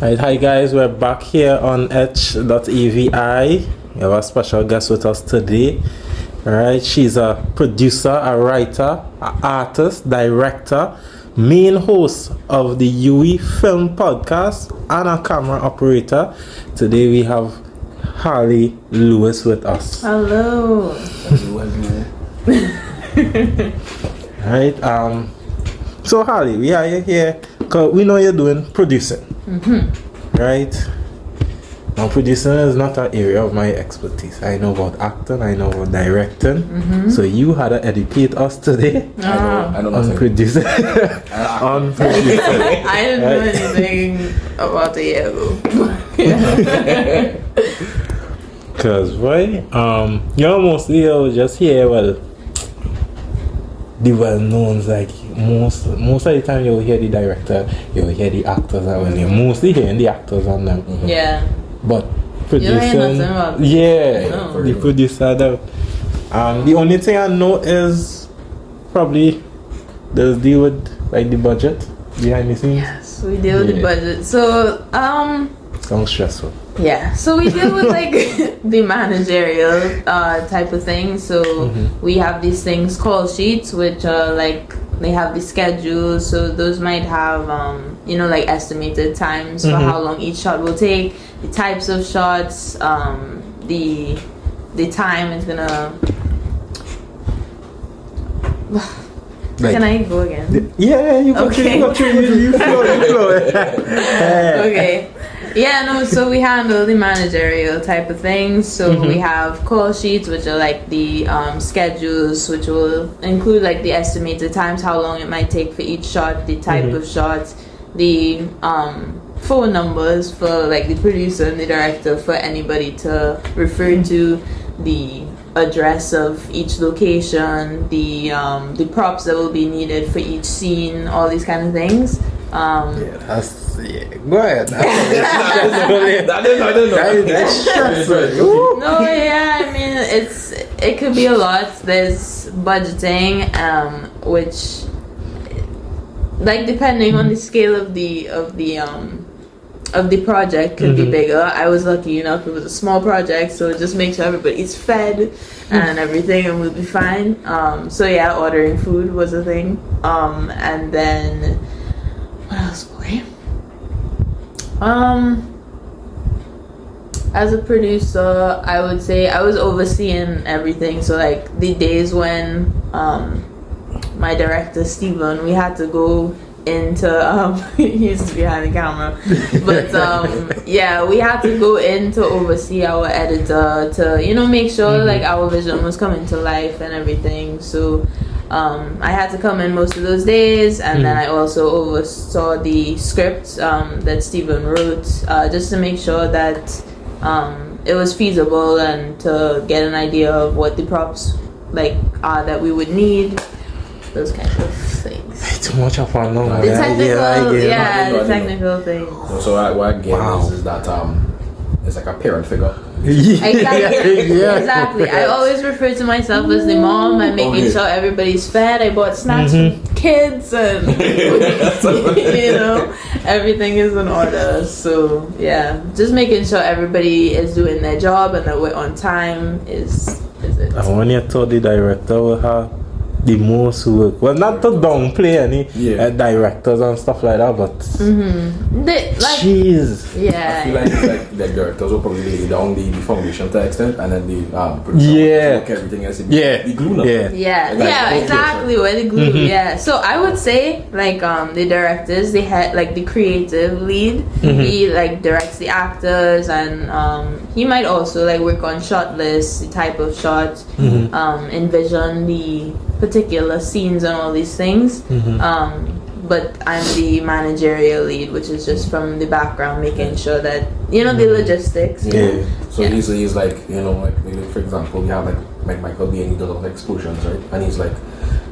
Right, hi guys, we're back here on Echt.AVI. We have a special guest with us today. Right, she's a producer, a writer, an artist, director, main host of the UE Film Podcast, and a camera operator. Today we have Halle Lewis with us. Hello. Right, so Halle, we are here because we know you're doing producing. Right? Now, producing is not an area of my expertise. I know about acting, I know about directing. So you had to educate us today. I know on producing. On producing. I didn't know anything about the yellow. Because, right? You're mostly just here, well, the well-knowns, like most of the time you'll hear the director, you'll hear the actors, and when you're mostly hearing the actors on them. Yeah. But You don't hear producing, nothing about the producer, the only thing I know is probably they'll deal with like the budget behind the scenes. Yes, we deal with the budget. So, Sounds stressful. yeah. So we deal with like the managerial type of thing. So we have these things called sheets, which are like they have the schedule. So those might have like estimated times for how long each shot will take, the types of shots, the time is gonna. Can I go again? Yeah, you go Okay. you flow. Okay. Yeah, no, so we handle the managerial type of things. So we have call sheets, which are like the schedules, which will include like the estimated times, how long it might take for each shot, the type of shots, the phone numbers for like the producer and the director for anybody to refer to, the address of each location, the props that will be needed for each scene, all these kind of things. Go ahead. That's stressful. No, yeah, I mean it could be a lot. There's budgeting, which like depending on the scale of the project could be bigger. I was lucky enough it was a small project, so just make sure everybody's fed and everything and we'll be fine. So yeah, ordering food was a thing. And then what else, boy? As a producer, I would say I was overseeing everything. So like the days when my director Steven, we had to go into he's behind the camera, but yeah, we had to go in to oversee our editor to make sure like our vision was coming to life and everything. So I had to come in most of those days, and then I also oversaw the script that Steven wrote, just to make sure that it was feasible and to get an idea of what the props are that we would need, those kind of things. Too much of fun, no. The technical, the technical things. So what I get is that it's like a parent figure. Exactly. I always refer to myself as the mom. I'm making sure everybody's fed. I bought snacks for kids, and everything is in order. So yeah, just making sure everybody is doing their job and that we're on time is it. And when you told the director will have the most work, well, not to downplay any directors and stuff like that, but jeez, yeah, I feel like it's like the directors will probably lay down the foundation to an extent, and then the producer will work everything else. The glue now. Exactly, where the glue. So I would say like the directors, they had like the creative lead. He like directs the actors, and he might also like work on shot lists, the type of shots, envision the particular scenes and all these things. But I'm the managerial lead, which is just from the background, making sure that the logistics. So he's like like for example, we have like Michael Bay, and he does all the explosions, right? And he's like,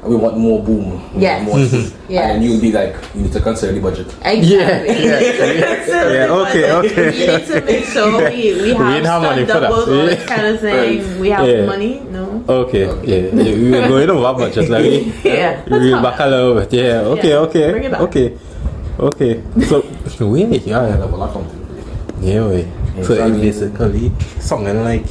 we want more boom. More and you'll be like, you need to consider the budget. Exactly. Okay. You need to make sure we have money for doubles, that. all that kind of thing. We have money, no? Okay. We were going over budget, like Yeah. we back a little bit. Bring it back. Okay. So Really? Yeah, Yeah. level accounting. Yeah, way. So I mean- basically something like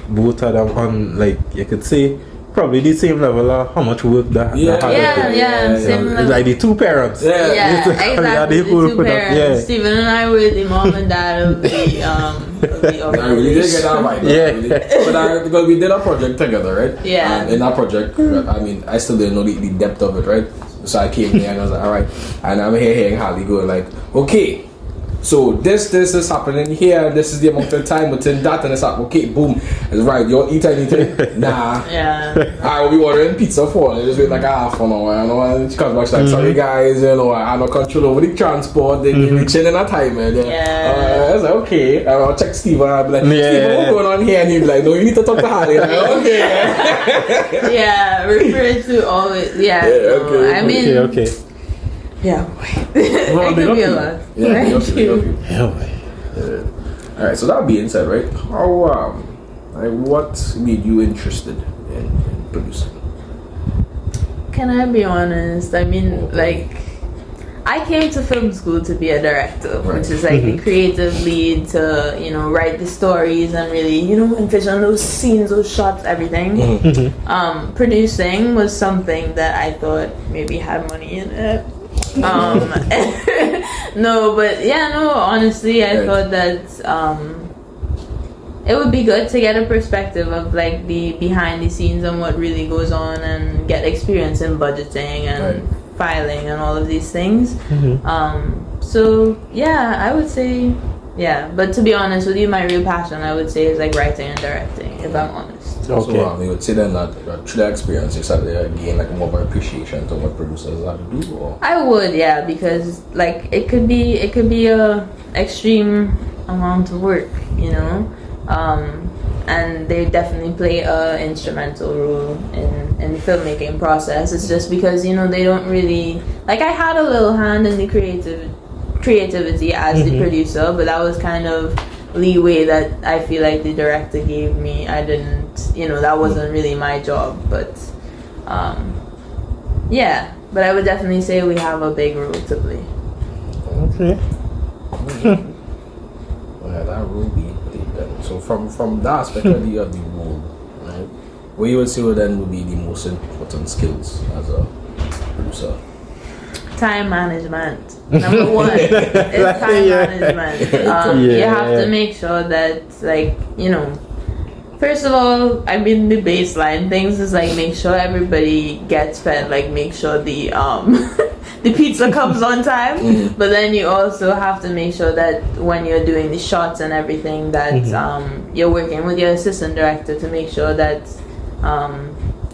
both of them on, like, you could say probably the same level of how much work that Yeah. that had Yeah, to do. same level. Like the two parents. Yeah. Yeah, Basically, exactly. they The who two put up- parents. yeah. Stephen and I were the mom and dad of the I really did get that right. Yeah. Because we did a project together, right? Yeah. And in that project, I mean, I still didn't know the depth of it, right? So I came here and I was like, all right. And I'm hearing Halle going like, okay, so this is happening here. This is the amount of time within that, and it's like, okay, boom. It's right. You eat anything? Nah. Yeah. I will be ordering pizza for and just wait like a half an hour, you know, and she comes back, she's like, sorry guys, you know, I have no control over the transport, they reaching in a time, and I was like, okay, I'll check Steve, and I'll be like, Steve, what's going on here? And he'd be like, no, you need to talk to Halle. Like, okay. Yeah, refer to always. Yeah. okay. I mean, Okay. yeah. It could be a lot. Yeah, Thank you. Yeah, way. Alright, so that being said, right, how, like, what made you interested in producing? Can I be honest? I mean, like, I came to film school to be a director, Right. which is like the creative lead to, you know, write the stories and really, you know, envision those scenes, those shots, everything. Producing was something that I thought maybe had money in it. No, but yeah, no, honestly, I thought that it would be good to get a perspective of like the behind the scenes and what really goes on and get experience in budgeting and filing and all of these things. So yeah, I would say yeah, but to be honest with you, my real passion I would say is like writing and directing, if I'm honest. Okay. So you would say then that through that experience you started to gain like more of an appreciation to what producers have to do, or? I would, yeah, because like it could be a extreme amount of work, you know, and they definitely play a instrumental role in the filmmaking process. It's just because, you know, they don't really like. I had a little hand in the creativity as the producer, but that was kind of leeway that I feel like the director gave me. I didn't, you know, that wasn't really my job, but yeah, but I would definitely say we have a big role to play. Okay. Yeah, that role being played then. So from that aspect of the role, right, what you would say then would be the most important skills as a producer? Time management. Number one is time management. You have to make sure that, like, you know, first of all, I mean, the baseline things is like make sure everybody gets fed, like make sure the the pizza comes on time. But then you also have to make sure that when you're doing the shots and everything that you're working with your assistant director to make sure that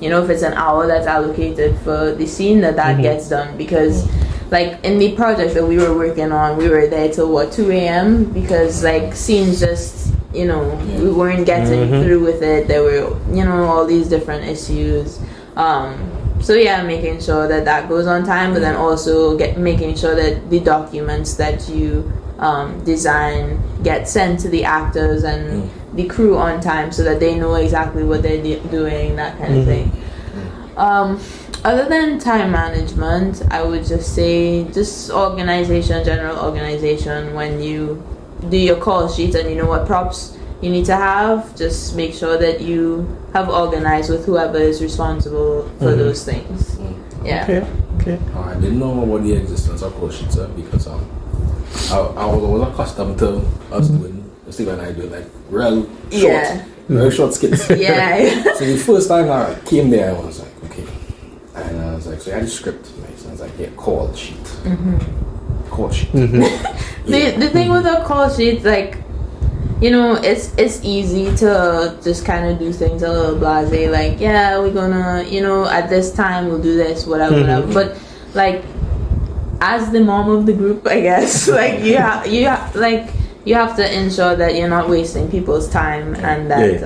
you know, if it's an hour that's allocated for the scene, that gets done. Because like in the project that we were working on, we were there till what, 2 a.m. because like scenes just, you know, we weren't getting through with it. There were, you know, all these different issues. So yeah, making sure that goes on time, but then also making sure that the documents that you design get sent to the actors and the crew on time so that they know exactly what they're doing, that kind of thing. Other than time management, I would just say just organization, general organization. When you do your call sheets and you know what props you need to have, just make sure that you have organized with whoever is responsible for those things. Yeah. Okay. I didn't know about the existence of call sheets because I was always accustomed to us doing, Steve and I doing like real short skits. Yeah. So the first time I came there, I was like, okay. And I was like, so you had a script, right? So I was like, yeah, call sheet. Call sheet. The thing with a call sheet, like, you know, it's easy to just kind of do things a little blasé, like, yeah, we're gonna, you know, at this time we'll do this, whatever. But like, as the mom of the group, I guess, like you have to ensure that you're not wasting people's time and that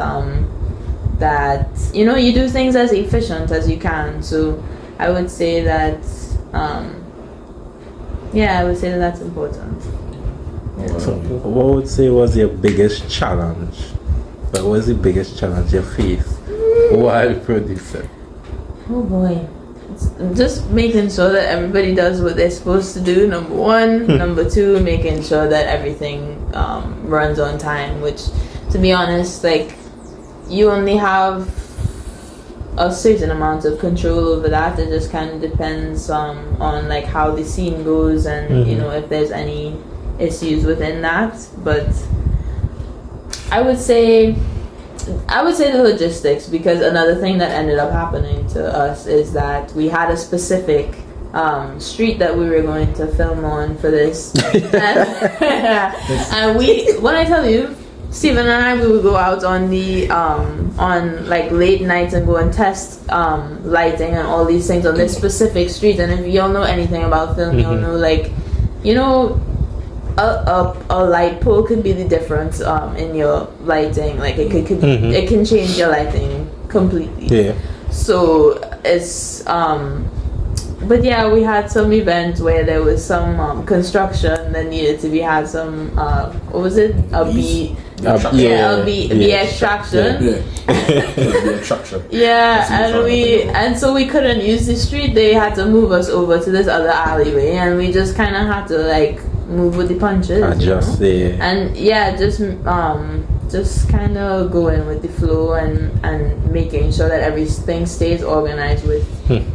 that, you know, you do things as efficient as you can. So I would say that that's important. So what would say was your biggest challenge? What was the biggest challenge you faced while producing? Oh boy, just making sure that everybody does what they're supposed to do, number one. Number two, making sure that everything runs on time, which, to be honest, like, you only have a certain amount of control over that. It just kind of depends on like how the scene goes and you know, if there's any issues within that. But I would say the logistics, because another thing that ended up happening to us is that we had a specific street that we were going to film on for this, and when I tell you, Steven and I, we would go out on the on like late nights and go and test lighting and all these things on this specific street. And if y'all know anything about film, you'll know, like, you know, a light pole could be the difference in your lighting. Like, it could it can change your lighting completely. Yeah. So it's but yeah, we had some event where there was some construction that needed to be had some what was it, a bee extraction. And so we couldn't use the street. They had to move us over to this other alleyway, and we just kind of had to like move with the punches. Adjust, and just kind of going with the flow and making sure that everything stays organized with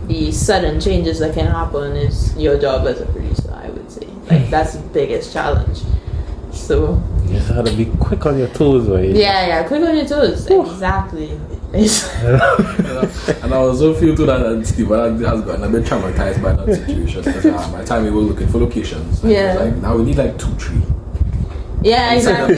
the sudden changes that can happen is your job as a producer, I would say. Like, that's the biggest challenge. So you just have to be quick on your toes, right? Yeah, quick on your toes. Exactly. And I was so feel to that Steven has gotten a bit traumatized by that situation, because by the time we were looking for locations, it was like, now we need like 2-3. Yeah, exactly.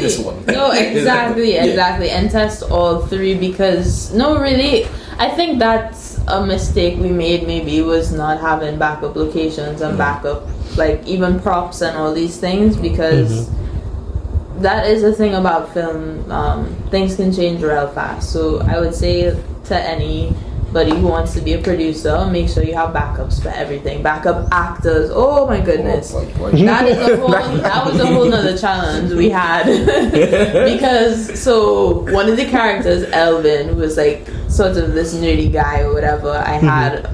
No, exactly. And test all 3, because really, I think that's a mistake we made. Maybe was not having backup locations and backup, like, even props and all these things, because that is the thing about film. Things can change real fast. So I would say to anybody who wants to be a producer, make sure you have backups for everything. Backup actors. Oh my goodness, that was a whole nother challenge we had. Because one of the characters, Elvin, who was like sort of this nerdy guy or whatever, I had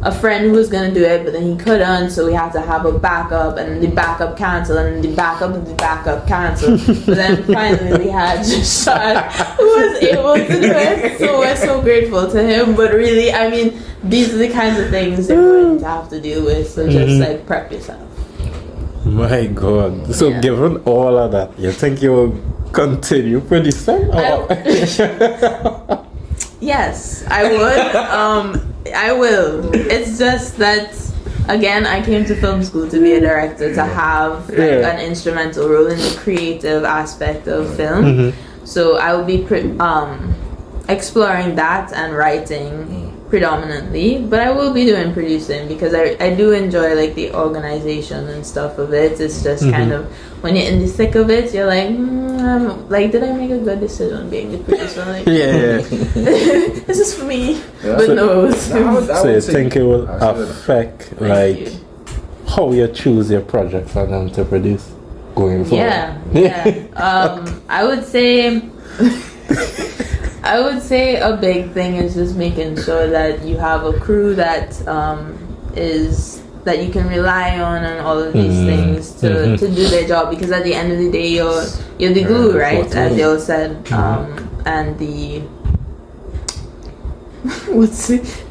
a friend who was gonna do it, but then he couldn't, so we had to have a backup, and the backup canceled, and the backup canceled. But then finally we had Jashad, who was able to do it. So we're so grateful to him. But really, I mean, these are the kinds of things you're going to have to deal with. So just like prep yourself. My God. So given all of that, you think you will continue producing? Yes, I would. I will. It's just that, again, I came to film school to be a director, to have like an instrumental role in the creative aspect of film. So I will be exploring that and writing predominantly, but I will be doing producing, because I do enjoy like the organization and stuff of it. It's just kind of, when you're in the thick of it, you're like, did I make a good decision being the producer? Like, this is for me. But no. So you think it will affect how you choose your projects and them to produce going forward? I would say a big thing is just making sure that you have a crew that that you can rely on, and all of these things to do their job, because at the end of the day, you're the glue, right? As they all said, and the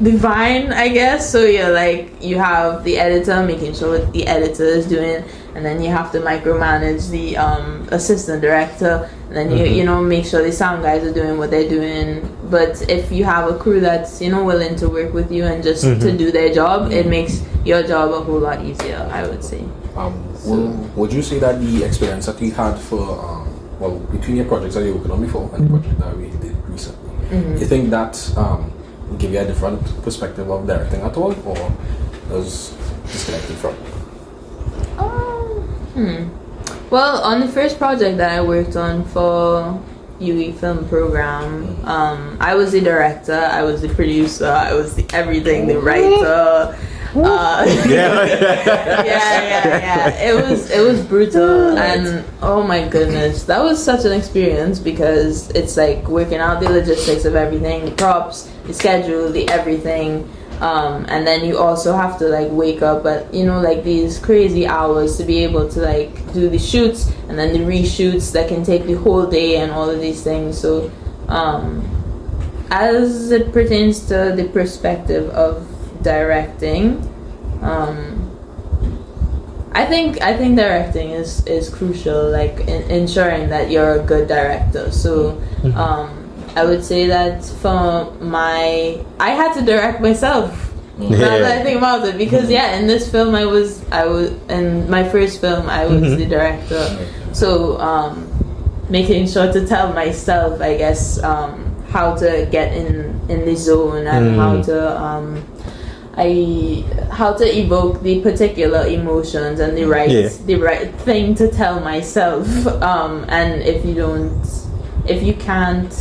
the vine, I guess. So you have the editor, making sure what the editor is doing, and then you have to micromanage the assistant director, and then you make sure the sound guys are doing what they're doing. But if you have a crew that's willing to work with you and just to do their job, it makes your job a whole lot easier, I would say. Would you say that the experience that you had for between your projects that you were working on before and the project that we did recently, you think that give you a different perspective of directing at all, or was disconnected from? Well, on the first project that I worked on for UE film program, I was the director, I was the producer, I was the everything, the writer. It was brutal, and oh my goodness, that was such an experience, because it's like working out the logistics of everything, the props, the schedule, the everything, And then you also have to like wake up at, you know, like these crazy hours to be able to like do the shoots and then the reshoots that can take the whole day and all of these things. So as it pertains to the perspective of directing, I think directing is crucial, like ensuring that you're a good director. So I would say that I had to direct myself. Now that I think about it, because in this film I was in my first film I was the director. So making sure to tell myself, I guess, how to get in the zone and how to evoke the particular emotions and the right thing to tell myself. And if you can't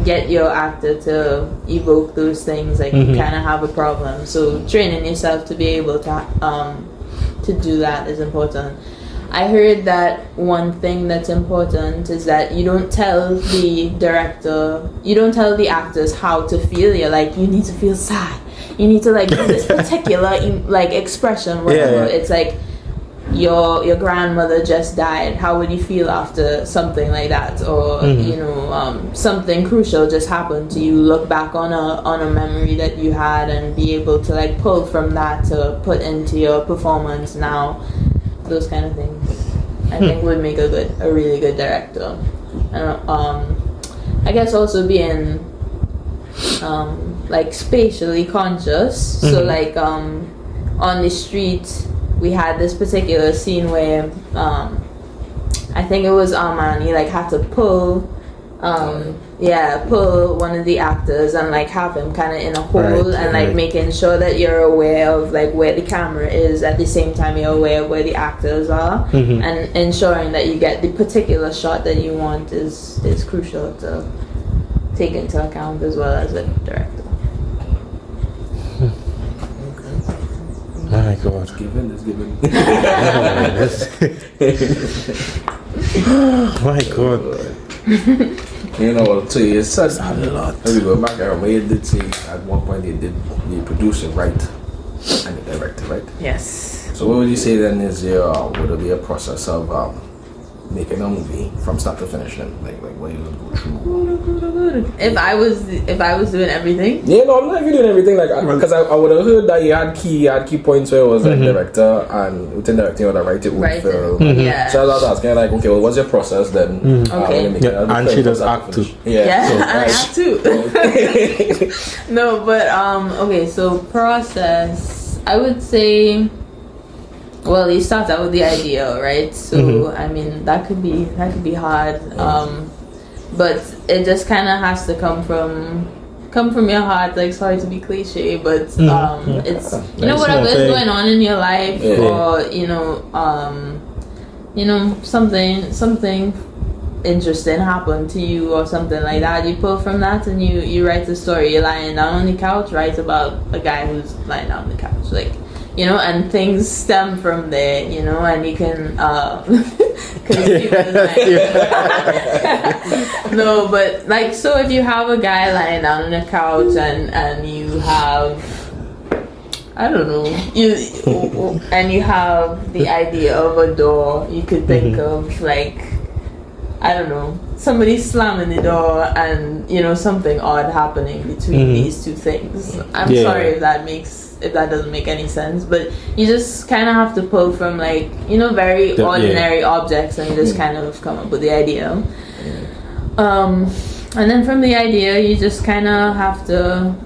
get your actor to evoke those things, like you kind of have a problem. So training yourself to be able to do that is important. I heard that one thing that's important is that you don't tell the actors how to feel. You're like, you need to feel sad, you need to like do this particular like expression, whatever. It's like your grandmother just died, how would you feel after something like that? Or you know, something crucial just happened to you, look back on a memory that you had and be able to like pull from that to put into your performance now. Those kind of things I think would make a really good director. And I guess also being like spatially conscious. So like on the street we had this particular scene where I think it was Armani like had to pull one of the actors and like have him kind of in a hole and like making sure that you're aware of like where the camera is at the same time you're aware of where the actors are, and ensuring that you get the particular shot that you want is crucial to take into account as well as a director. My God. Given. My God. You know, I'll tell you, it's such a lot. Maybe go back, I remember you did say at one point they produce it right and they direct it, right? Yes. So what would you say then is would it be a process of making a movie from start to finish then? Like what you would go through? If I was doing everything? Yeah, no, I'm not even doing everything like because I would have heard that you had key points where it was like director and within directing you would write it with film. So I was asking like, okay, well, what's your process then? Okay. And she does act too. Yeah, so, and I act too. No, but okay, so process, I would say, well, you start out with the idea, right? So I mean that could be hard, but it just kind of has to come from your heart. Like, sorry to be cliche, but it's you know, whatever is going on in your life, or you know something interesting happened to you or something like that. You pull from that and you write a story. You're lying down on the couch, write about a guy who's lying down on the couch, like. You know, and things stem from there, you know, and you can, no, but like, so if you have a guy lying down on the couch and you have, I don't know, and you have the idea of a door, you could think of like, I don't know, somebody slamming the door and, you know, something odd happening between these two things. I'm sorry if that doesn't make any sense, but you just kind of have to pull from like, you know, very ordinary objects and just kind of come up with the idea. And then from the idea, you just kind of have to,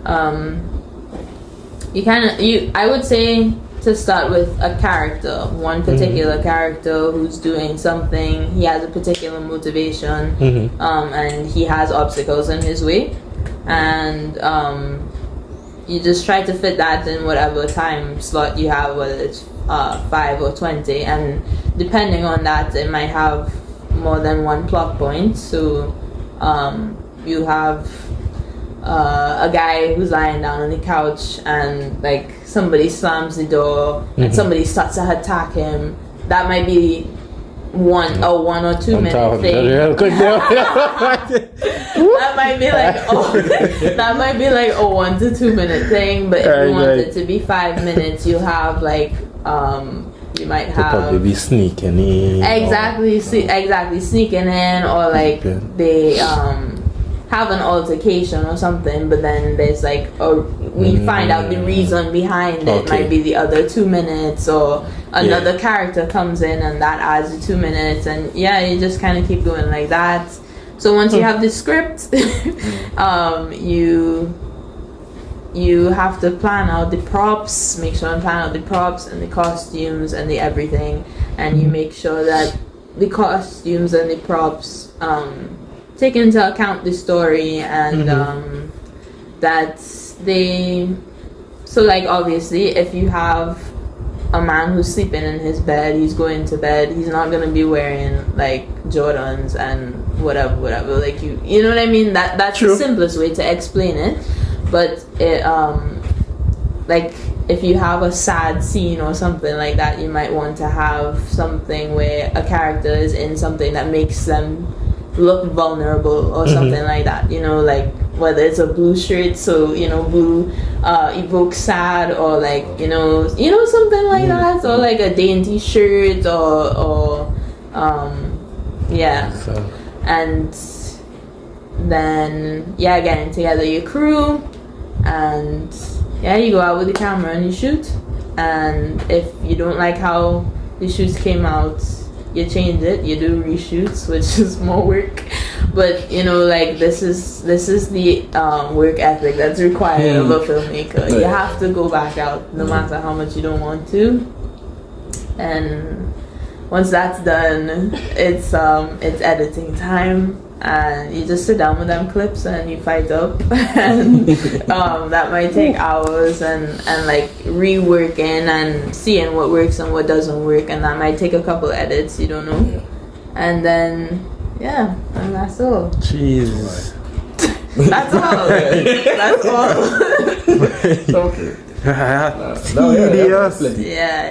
I would say to start with a character, one particular character who's doing something, he has a particular motivation, and he has obstacles in his way, and you just try to fit that in whatever time slot you have, whether it's 5 or 20, and depending on that it might have more than one plot point. So you have a guy who's lying down on the couch and like somebody slams the door and somebody starts to attack him. That might be one or 2 minute thing. That might be like a 1 to 2 minute thing, but if you want it to be 5 minutes, you have like you might have probably be sneaking in. Exactly sneaking in, or like they have an altercation or something, but then there's like we find out the reason behind it. Might be the other 2 minutes, or another character comes in and that adds the 2 minutes, and you just kind of keep going like that. So once you have the script, you have to plan out the props, make sure and plan out the props and the costumes and the everything, and you make sure that the costumes and the props take into account the story, and that they, so like obviously if you have a man who's sleeping in his bed, he's going to bed, he's not going to be wearing like Jordans and whatever, like you know what I mean, that's the simplest way to explain it. But it like if you have a sad scene or something like that, you might want to have something where a character is in something that makes them look vulnerable or something like that, you know, like whether it's a blue shirt, so you know blue evokes sad, or like you know something like that, or like a dainty shirt, or and then getting together your crew, and you go out with the camera and you shoot, and if you don't like how the shoots came out, you change it, you do reshoots, which is more work, but you know, like this is the work ethic that's required of a filmmaker. You have to go back out no matter how much you don't want to, and once that's done, it's editing time, and you just sit down with them clips and you fight up, and that might take hours, and like reworking and seeing what works and what doesn't work, and that might take a couple edits, you don't know, and then and that's all. Jeez. That's all. That's all. Okay.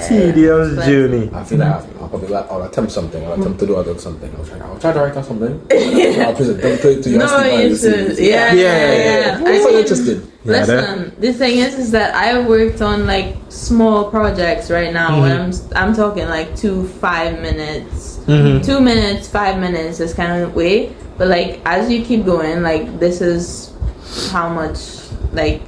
Tedious journey. I feel like I'll probably like, I'll attempt something. I'll attempt to do something. I'll try to write down something. I'll present them to you. No, you should. I'm so interested. Listen, the thing is that I've worked on like small projects right now, and I'm talking like 2 5 minutes, 2 minutes, 5 minutes, this kind of way. But like as you keep going, like this is how much like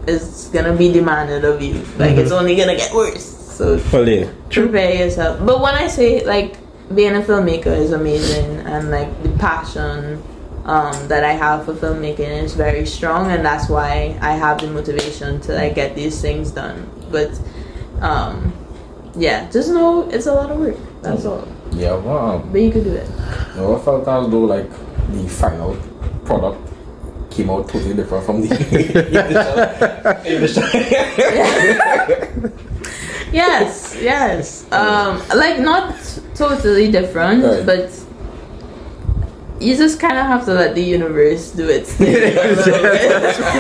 is gonna be demanded of you. Like it's only gonna get worse. So prepare yourself. But when I say like being a filmmaker is amazing, and like the passion that I have for filmmaking is very strong, and that's why I have the motivation to like get these things done. But just know it's a lot of work. That's all. Yeah, wow. But you could do it. No, I felt as though like the final product came out totally different from the initial. Yes. Like not totally different, but you just kind of have to let the universe do its thing.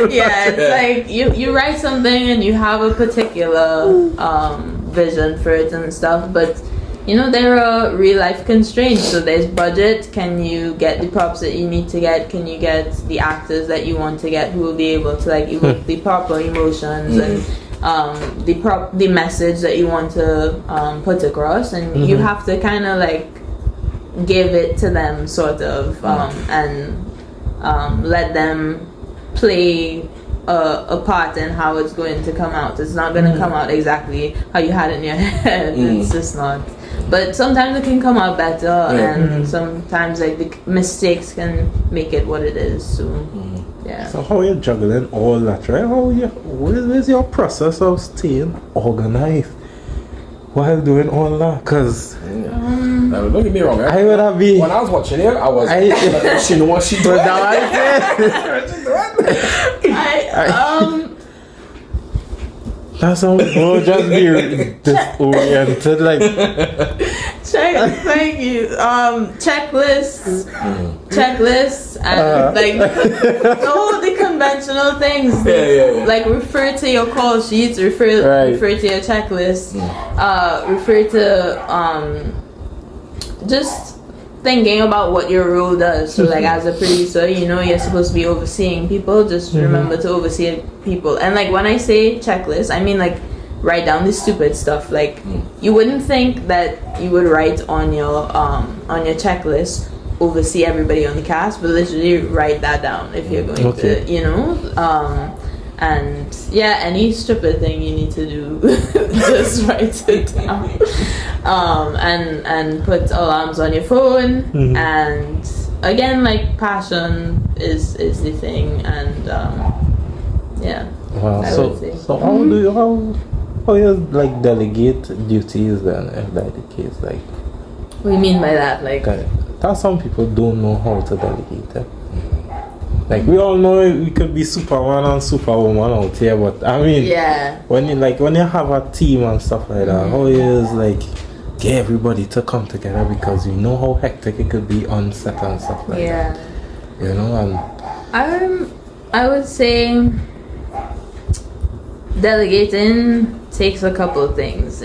It's like you write something and you have a particular vision for it and stuff, but you know, there are real life constraints. So there's budget. Can you get the props that you need to get? Can you get the actors that you want to get who will be able to like evoke the proper emotions and the message that you want to put across? And you have to kind of like give it to them sort of and let them play a part in how it's going to come out. It's not going to come out exactly how you had it in your head. It's just not. But sometimes it can come out better, and sometimes like the mistakes can make it what it is. So So how are you juggling all that, right? What is your process of staying organized while doing all that? Because don't get me wrong. I would have been. When I was watching it, I was. She know what she doing. That's how we'll just be disoriented, like. Thank you. Checklists, and like all the conventional things. Like refer to your call sheets, refer to your checklist, refer to just thinking about what your role does. So like as a producer, you know, you're supposed to be overseeing people. Just remember to oversee people. And like when I say checklist, I mean like write down the stupid stuff. Like you wouldn't think that you would write on your checklist oversee everybody on the cast, but literally write that down if you're going to, you know. And yeah, any stupid thing you need to do, just write it down. And put alarms on your phone. And again, like passion is the thing. And yeah. Wow. So how you like delegate duties then, if that's the case? Like, what do you mean by that? Like, that some people don't know how to delegate it. Like we all know we could be Superman and Superwoman out here, but I mean, when you have a team and stuff like that, how is like get everybody to come together, because you know how hectic it could be on set and stuff like that. You know, and I would say delegating takes a couple of things.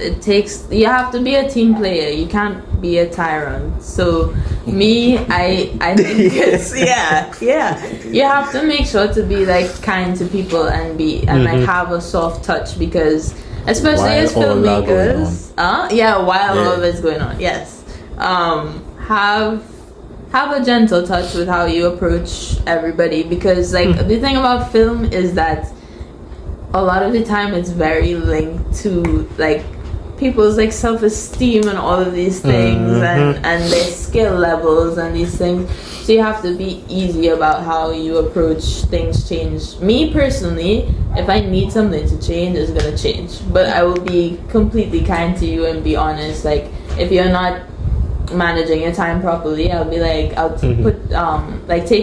You have to be a team player. You can't be a tyrant. So I think it's you have to make sure to be like kind to people and like have a soft touch, because especially as filmmakers, while all of it's going on, have a gentle touch with how you approach everybody, because like the thing about film is that a lot of the time it's very linked to like people's like self-esteem and all of these things and their skill levels and these things. So you have to be easy about how you approach things. Change. Me personally, if I need something to change, it's gonna change, but I will be completely kind to you and be honest. Like if you're not managing your time properly, I'll be like, I'll take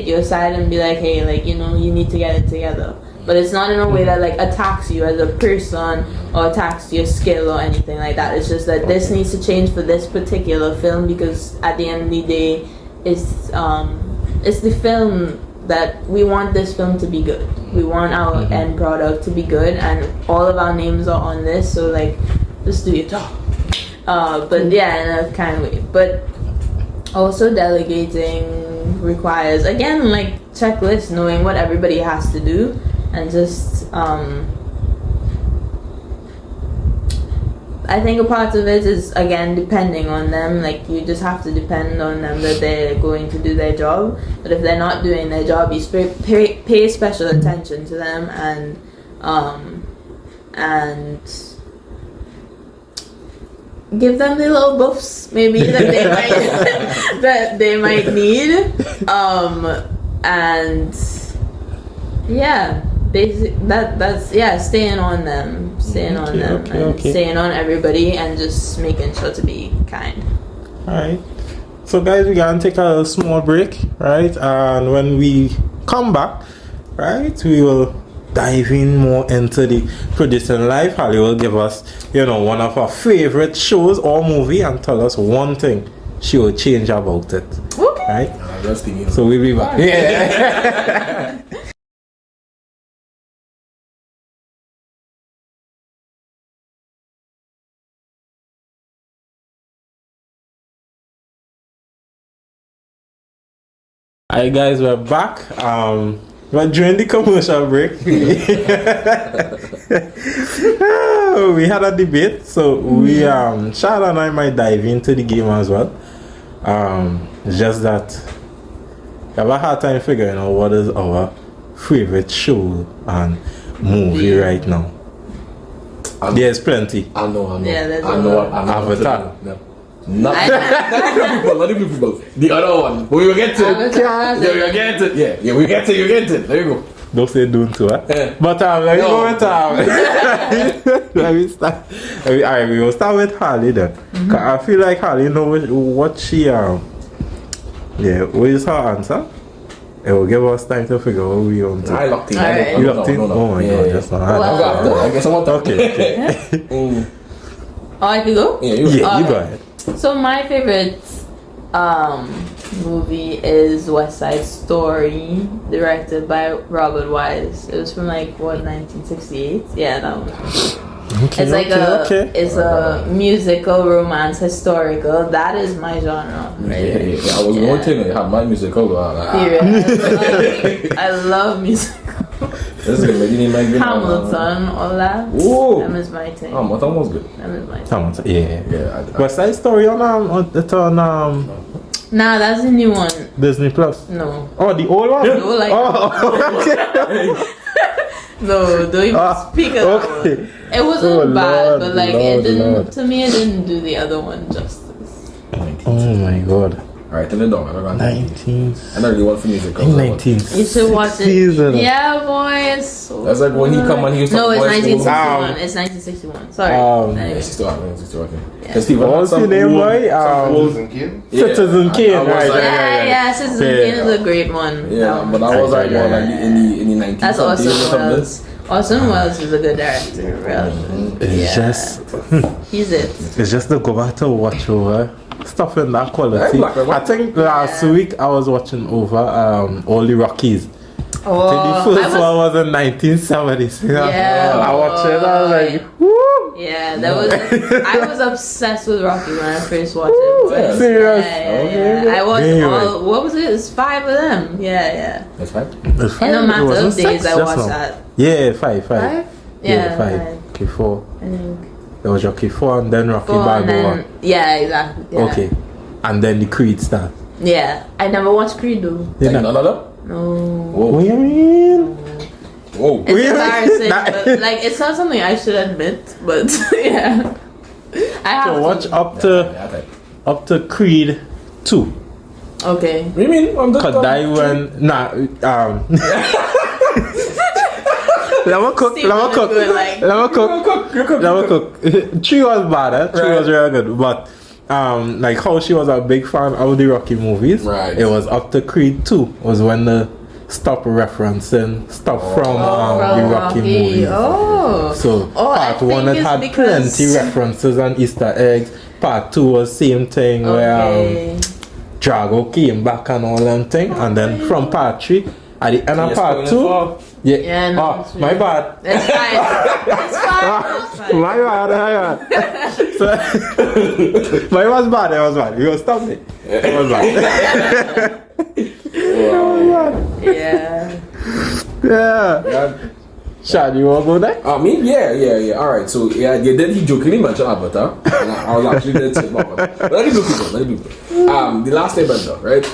you aside and be like, hey, like, you know, you need to get it together. But it's not in a way that like attacks you as a person or attacks your skill or anything like that. It's just that this needs to change for this particular film, because at the end of the day, it's the film that we want. This film to be good. We want our end product to be good, and all of our names are on this. So like, just do your job. But yeah, in a kind of way. But also delegating requires, again, like checklist, knowing what everybody has to do. And just I think a part of it is, again, depending on them. Like you just have to depend on them that they're going to do their job. But if they're not doing their job, you pay special attention to them and give them the little buffs maybe that they might need. And yeah. That's staying on them, and staying on everybody, and just making sure to be kind. Alright, so guys, we're gonna take a small break, right? And when we come back, right, we will dive in more into the producing life. Halle will give us, you know, one of her favorite shows or movie and tell us one thing she will change about it. Okay. Right? So we'll be back. Yeah. Hi guys, we're back. But during the commercial break, we had a debate. So we Shad and I might dive into the game as well. It's just that we have a hard time figuring out what is our favorite show and movie right now. There's plenty. I know. Yeah, I know. Avatar. Not the people. The other one. We will get to it. Yeah, we get to it. There you go. Don't say don't to it. Yeah. But let me go with let me start. Alright, we will start with Halle then. Cause I feel like Halle knows what she what is her answer? It will give us time to figure out what we want to. I locked in. Right. You locked in? Oh my god, that's not I guess I want to. Okay. Oh, I can go? Yeah, you go ahead. So my favorite movie is West Side Story, directed by Robert Wise. It was from 1968? Yeah, that one. Okay, It's like okay. it's a musical, romance, historical. That is my genre. Right? Yeah. I was going to have my musical. Period. I love music. This is good. Maybe name like Hamilton, all that. Ooh. That is my thing. Hamilton was good. That is my thing. Hamilton, yeah. Yeah. What's that story on Nah, that's a new one. Disney Plus? No. Oh, the old one? No, like okay. no, don't even speak of that one. It wasn't bad, Lord, but like Lord, it didn't. Lord. To me, it didn't do the other one justice. Oh my god. Alright, tell it down. I don't got 19. I don't really want for musical. 19. You should watch it. Season. Yeah, boy, it's so. That's like when he come and he used to No, it's voice 1961. It's 1961. Sorry. Yeah, Anyway. she's still okay. She's still okay. Yeah. Because Steve, What's your name, boy? Citizen Kane? Citizen Kane, I was right? like- Yeah, Citizen Yeah. Kane is a great one. Yeah, but I was like more like in the 19th. That's Orson Welles. Orson Welles is a good director, really. It's just, He's it. it's just to go back to watch over stuff in that quality. Black and white. I think last week I was watching over all the Rockies. Oh, I think the first one was in 1970s. Yeah. I watched it. I was like, woo! Yeah, that was. I was obsessed with Rocky when I first watched it. Yeah, serious? Yeah. I watched Anyway. all. What was it? It's 5 of them. Yeah. That's fine. It's In a fine. It matter wasn't of days, six I just watched now. that. Yeah, five. 5? Yeah, five. Okay, 4. I think. There was Rocky 4 and then Rocky 4 and Balboa. then, yeah, exactly. Yeah. Okay. And then the Creed start. Yeah, I never watched Creed though. You Like know? none of them? No. Whoa. What do you mean? Whoa. It's embarrassing, but like it's not something I should admit. But yeah, I have So watch to. up to Creed 2. Okay. What do you mean? I'm just Cause that when let me cook. Steve was doing, like- Let me cook. 3 was bad. 3 Right. was really good, but like how she was a big fan of the Rocky movies. Right. It was up to Creed 2 was when the stop referencing stuff from the Rocky movies. Oh. So Oh, I part 1 think it it's had because- plenty references and Easter eggs. Part 2 was same thing where Okay. Drago came back and all them thing, and then from part 3 at the end of Yes, part going 2. for- Yeah, no, oh, it's my really- bad. It's fine. It's fine. It's fine. My bad. So, but it was bad. You stop me. It was bad. Yeah. Yeah. Yeah. Shad, you want to go there? Me? Yeah. Alright, so yeah, you did. He jokingly mentioned Avatar. And I was actually going to say about it. But let me do. The last Airbender, right?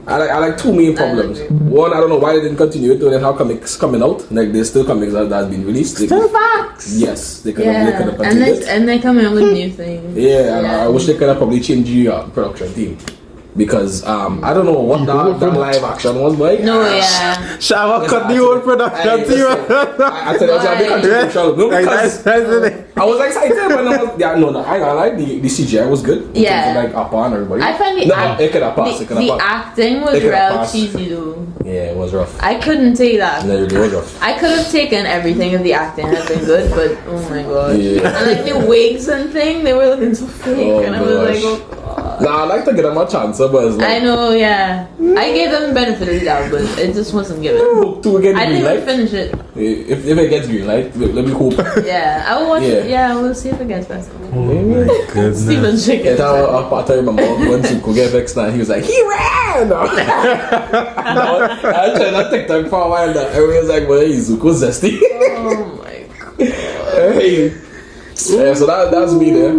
I like 2 main problems. One, I don't know why they didn't continue it, and then how comics coming out. Like there's still comics that have been released. They Still could- facts. Yes, they could Yeah. have And continued it. they come in with new things. Yeah, and I wish they could have probably changed the production team. Because I don't know what that live action was like. No, yeah. Shad, what cut the whole production team? I tell you, it's a big contribution. No, Like, because that's it. I was excited when I was. Yeah, no, I like the CGI was good. In Yeah. terms of, like Appa and everybody. I find No, it could have passed. the, It could have the passed. acting was It could have real passed. cheesy though. Yeah, it was rough. I couldn't take that. No, it was rough. I could have taken everything if the acting had been good, but oh my god. Yeah. And like the wigs and thing, they were looking so fake, Oh, and I was gosh. like, oh god. Nah, I like to give them a chance, but it's like. I know, yeah. I gave them the benefit of the doubt, but it just wasn't given. Book 2 again, I green didn't even light. finish it. If it gets green light, let me hope. Yeah, I will watch it. Yeah. Yeah, we'll see if it gets better. Oh my goodness. Steven's chicken. Yeah, I remember when Zuko get vexed and he was like, he ran! I tried that TikTok for a while and everyone's like, well, Zuko zesty. Oh my god. Hey. Yeah, so that's me there.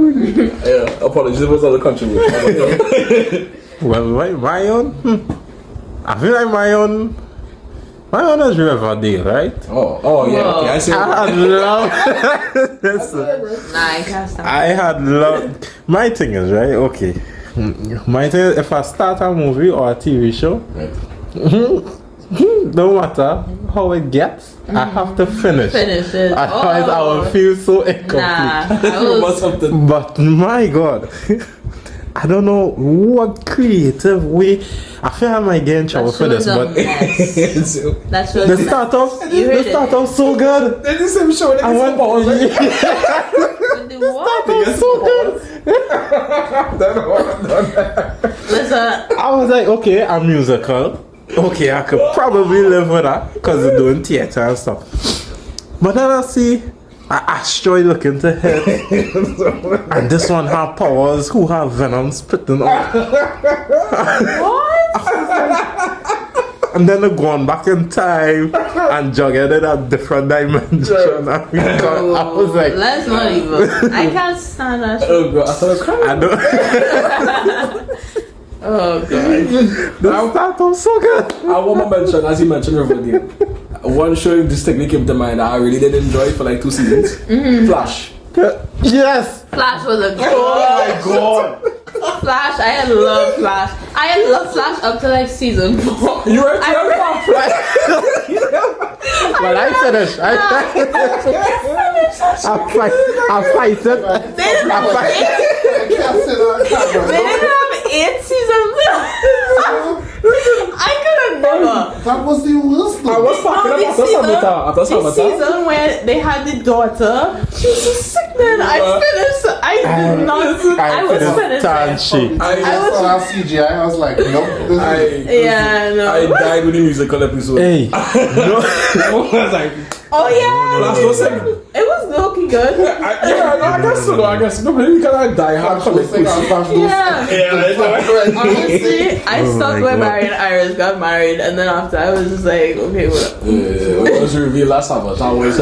Yeah, apologies, it was other contribution. Well, my own. I feel like my own is Riverdale, right? Oh yeah, okay, I see. I had love. Listen, Nah, I can't stand I had love. My thing is right. Okay, my thing is if I start a movie or a TV show, no matter how it gets, I have to finish. Finish it. Otherwise, I will feel so incomplete. Nah, I Remember was, something. But my God, I don't know what creative way. I feel I might get in trouble for this, but that's the start off, You heard the start it. off so good. They just same show. I want The what? so good. Listen, I was like, okay, a musical. Okay, I could probably live with that because they're doing theater and stuff. But then I see an asteroid looking to hit, and this one have powers who have venom spitting out. What? And then they're going back in time and jogging in a different dimension. I was like, let's not even. I can't stand that shit. Oh god, I started crying. I know. Oh god. This start off so good. I want to mention, as you mentioned, Riverdale. One show distinctly came to mind that I really did enjoy for like 2 seasons. Flash. Yes. Flash was a Oh my god. Flash. I love Flash. I love Flash up to like season 4. You were I Well, I finished. I fight it. They didn't have 8 seasons. I could have never. That was the worst. I was packing up after The Sabotage. season where they had the daughter, she was so sick then. I finished. I did not. I was finished. I saw CGI. I was like, nope. This is Yeah, no. I died with the musical episode. Hey. I was like, Oh yeah. last no second. It was looking good. I guess so. I guess nobody can die hard for the Yeah. Honestly, I stuck with Barry and Iris got married, and then after I was just like, okay, what? When it was revealed last summer, I was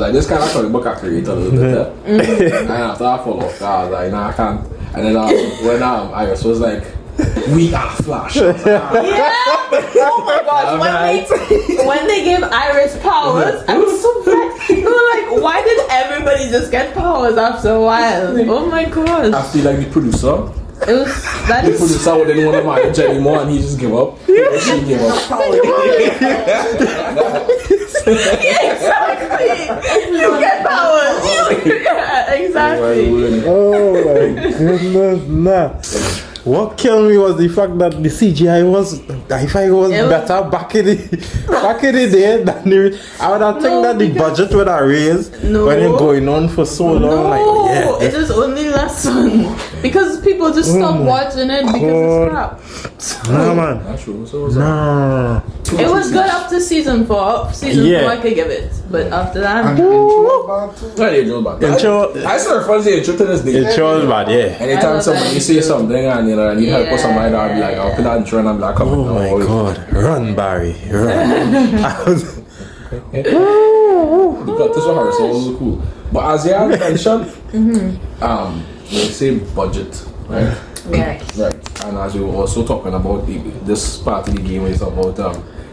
like, this kind of comic book I created a little bit. And after I fall off, I was like, nah, I can't. And then when Iris was like, we are Flash. Yeah. Oh my gosh. When they gave Iris powers, I was so vexed. They were like, why did everybody just get powers after a while? Oh my gosh. I feel like the producer. It was that The is producer didn't want to manage anymore, and he just gave up. She gave up. exactly. You get powers. Yeah, exactly. Oh my goodness, nah. What killed me was the fact that the CGI was, if I was better back in the day than the, I would have think that the budget would have raised when it's going on for so long. Like, yeah, it is only lesson because people just stop watching it because it's crap. Nah, man. That's true. So was Nah. It was good up to season 4. Season 4 I could give it, but after that, I still refer to the intro to this day. It was bad, yeah. Anytime somebody say something and you know I need help with somebody, I'll be like, I'll put that intro and I'm like, come Oh on. my god. Run, Barry. Run. I was, Because this was so cool. But as you had mentioned, they say budget, right? yeah. Right. And as you were also talking about this part of the game is about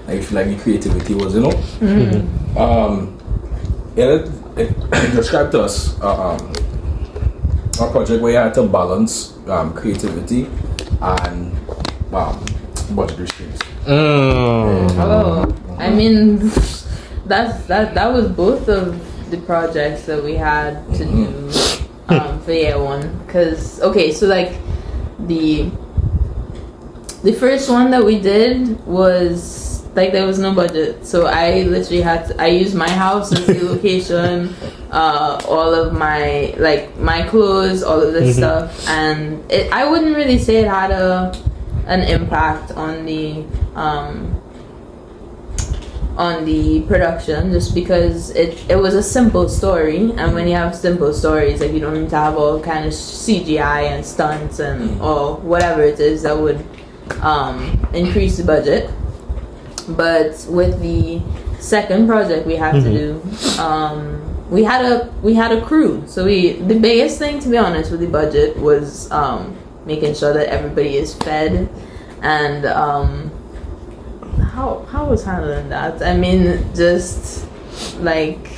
I feel like the creativity was, you know. It described to us a project where you had to balance creativity and budget restraints. Oh, I mean, that was both of the projects that we had to do for year 1. Cause okay, so like the first one that we did was like there was no budget, so I literally I used my house as the location, all of my my clothes, all of this stuff, and I wouldn't really say it had an impact on the production, just because it was a simple story, and when you have simple stories, like you don't need to have all kind of CGI and stunts and or whatever it is that would increase the budget. But with the second project we had to do, we had a crew. So the biggest thing, to be honest, with the budget was making sure that everybody is fed, and how was handling that? I mean, just like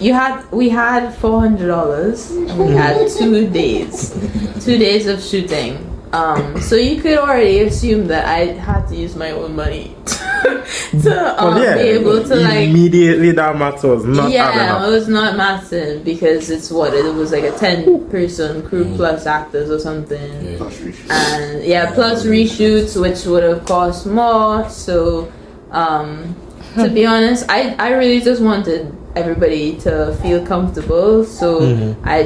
we had $400 and we had 2 days of shooting. So you could already assume that I had to use my own money to be able to immediately that matter was not adding up. it was not massive because it was like a 10-person crew plus actors or something, and plus reshoots, which would have cost more. So to be honest, I really just wanted everybody to feel comfortable, so I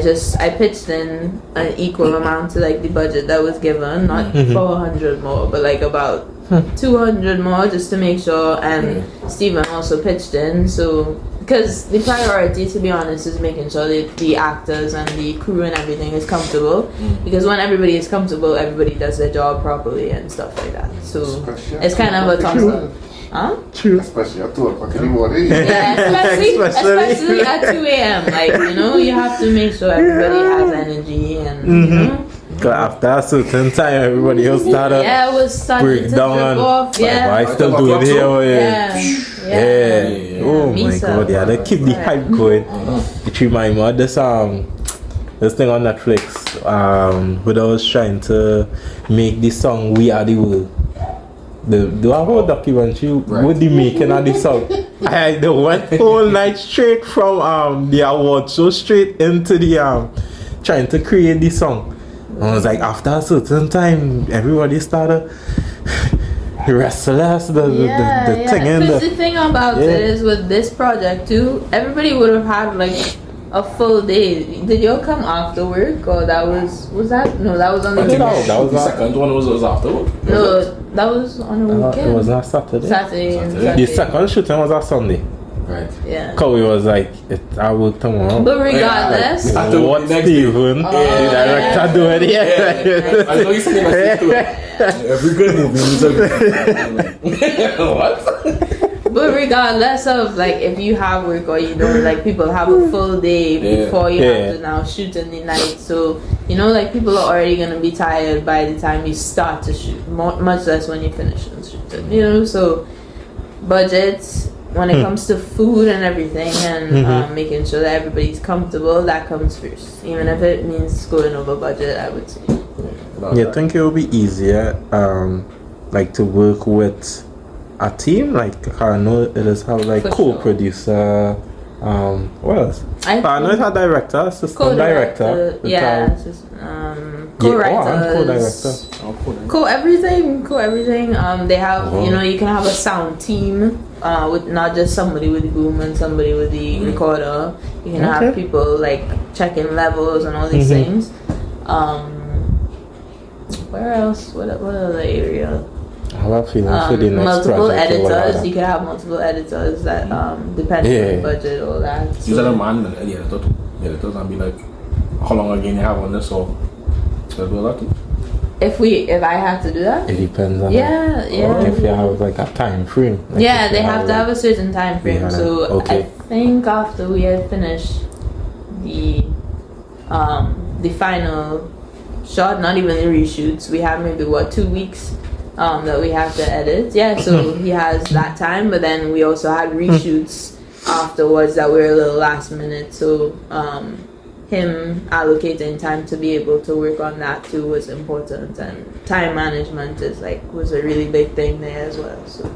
pitched in an equal amount to like the budget that was given, not 400 more, but like about 200 more, just to make sure. And Stephen also pitched in, so because the priority, to be honest, is making sure that the actors and the crew and everything is comfortable. Because when everybody is comfortable, everybody does their job properly and stuff like that. So it's kind of a toss-up. Huh? True. Especially at 2 o'clock in the morning. Yeah, especially at 2 a.m. Like, you know, you have to make sure everybody has energy and, you know. Because after a certain time, everybody else started Yeah, it was starting break to down drip and off. Yeah. I still do it here. Yeah. Oh Me my so. god, yeah, they keep the hype going. It reminds me of this thing on Netflix. But I was trying to make the song "We Are the World." The whole documentary with the making of the song. They went whole night straight from the award show straight into the trying to create the song. And I was like, after a certain time, everybody started restless. The thing in Because the thing about it is with this project too, everybody would have had like a full day. Did y'all come after work or that was that? No, that was on the weekend. That was the second one was after work. No, that was on the weekend. It was not Saturday. Saturday. The second shooting was a Sunday. Right. Yeah. Kobe was like, I work tomorrow. But regardless, What Steven, the director, doing I know you said my sister. Every good movie needs a what? but regardless of like if you have work or you don't, like people have a full day before you have to now shoot in the night. So you know, like people are already gonna be tired by the time you start to shoot, much less when you finish and shoot it. You know, so budgets. When it comes to food and everything and making sure that everybody's comfortable, that comes first. Even if it means going over budget, I would say. You think it will be easier, like to work with a team? Like I know it is have like For co-producer. What else? I know it's a director, assistant director. Co-writers, co-everything. They have, you know, you can have a sound team with not just somebody with the boom and somebody with the recorder. You can have people like checking levels and all these things. Where else? What other area? I have a feeling for the next multiple project editors. You can have multiple editors that depending on the budget or that. Is that a man and the editors and be like, how long again you have on this or do that too? If I have to do that? It depends on if you have like a time frame. Like they have to have a certain time frame. So I think after we had finished the final shot, not even the reshoots, we have maybe 2 weeks that we have to edit. So he has that time, but then we also had reshoots afterwards that were a little last minute. So him allocating time to be able to work on that too was important, and time management was a really big thing there as well. So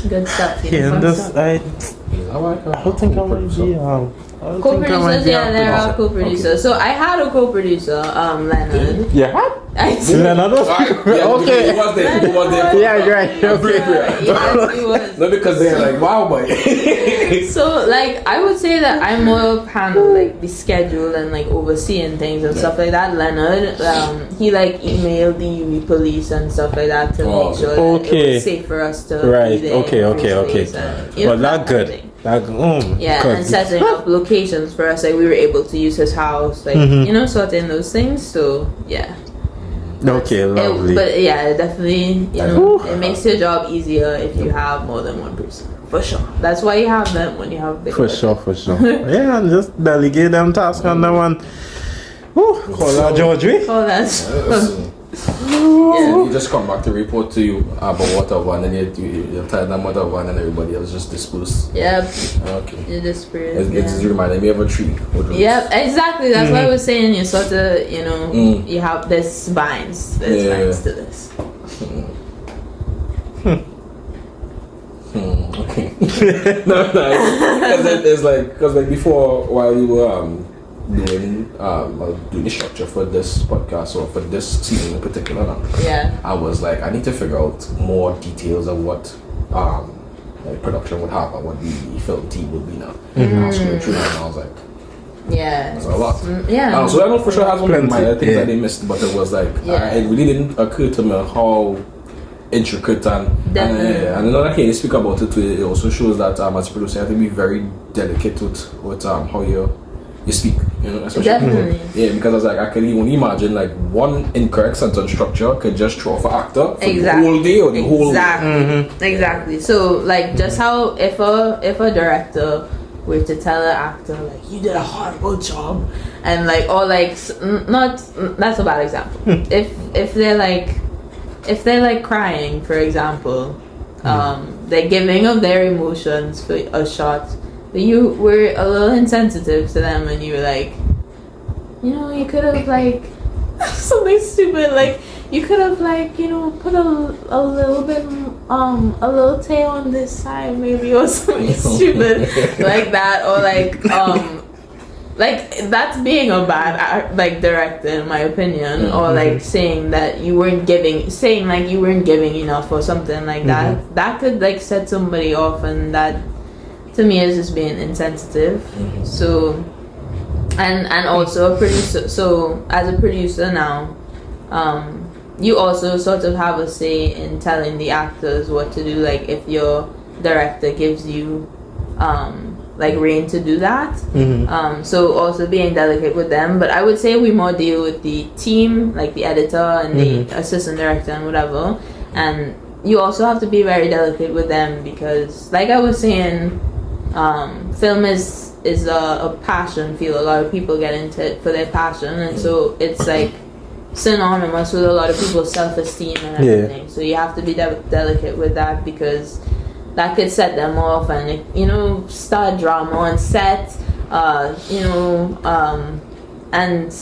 good stuff. I don't think I might be co-producers, there are co-producers. So I had a co-producer, Leonard. Leonard was okay. He was there. Yeah, right. Okay. Yes, he was. Not because they're like, wow, boy. So like I would say that I'm more of handle like the schedule and like overseeing things and stuff like that. Leonard, he like emailed the UV police and stuff like that to make sure that it was safe for us to be there. Okay. Well, that's good. And setting up locations for us, like we were able to use his house, like you know, sorting those things. So okay, lovely. But definitely, you know, it makes your job easier if you have more than one person. For sure. That's why you have them when you have big. For sure. Yeah, and just delegate them tasks on them one. Call that Georgie. Call that. You just come back to report to you about whatever, and then you tell them whatever, and then everybody else just disperse. Yep. Okay. You disperse. It's reminding me of a tree. Yep, exactly. That's why I was saying you sort of, you know, you have this vines. There's vines to this. Okay. No, because like before, while you were doing the structure for this podcast or for this season in particular, I was like, I need to figure out more details of what like production would have and what the film team would be now. And I was going through that and I was like, that's a lot. So I know for sure has one of my things that they missed, but it was like it really didn't occur to me how intricate and Definitely. and another thing you speak about it too, it also shows that as a producer you have to be very delicate with how you speak, you know, especially Definitely. yeah, because I was like I can only imagine like one incorrect sentence structure could just throw off an actor for the whole day or the whole Exactly. So like just how if a director were to tell an actor like you did a horrible job and like or like not that's a bad example. if they're like crying, for example, they're giving of their emotions for a shot, but you were a little insensitive to them and you were like, you know, you could have like something stupid, like you could have like, you know, put a little bit a little tail on this side maybe or something stupid like that, or like that's being a bad like director in my opinion, or like saying you weren't giving enough or something like that. That could like set somebody off, and that to me is just being insensitive. So and also a producer, so as a producer now, you also sort of have a say in telling the actors what to do, like if your director gives you like reign to do that. So also being delicate with them, but I would say we more deal with the team, like the editor and the assistant director and whatever, and you also have to be very delicate with them because like I was saying, film is a passion field. A lot of people get into it for their passion, and so it's like synonymous with a lot of people's self-esteem and everything. So you have to be delicate with that because that could set them off and, you know, start drama on set, you know, and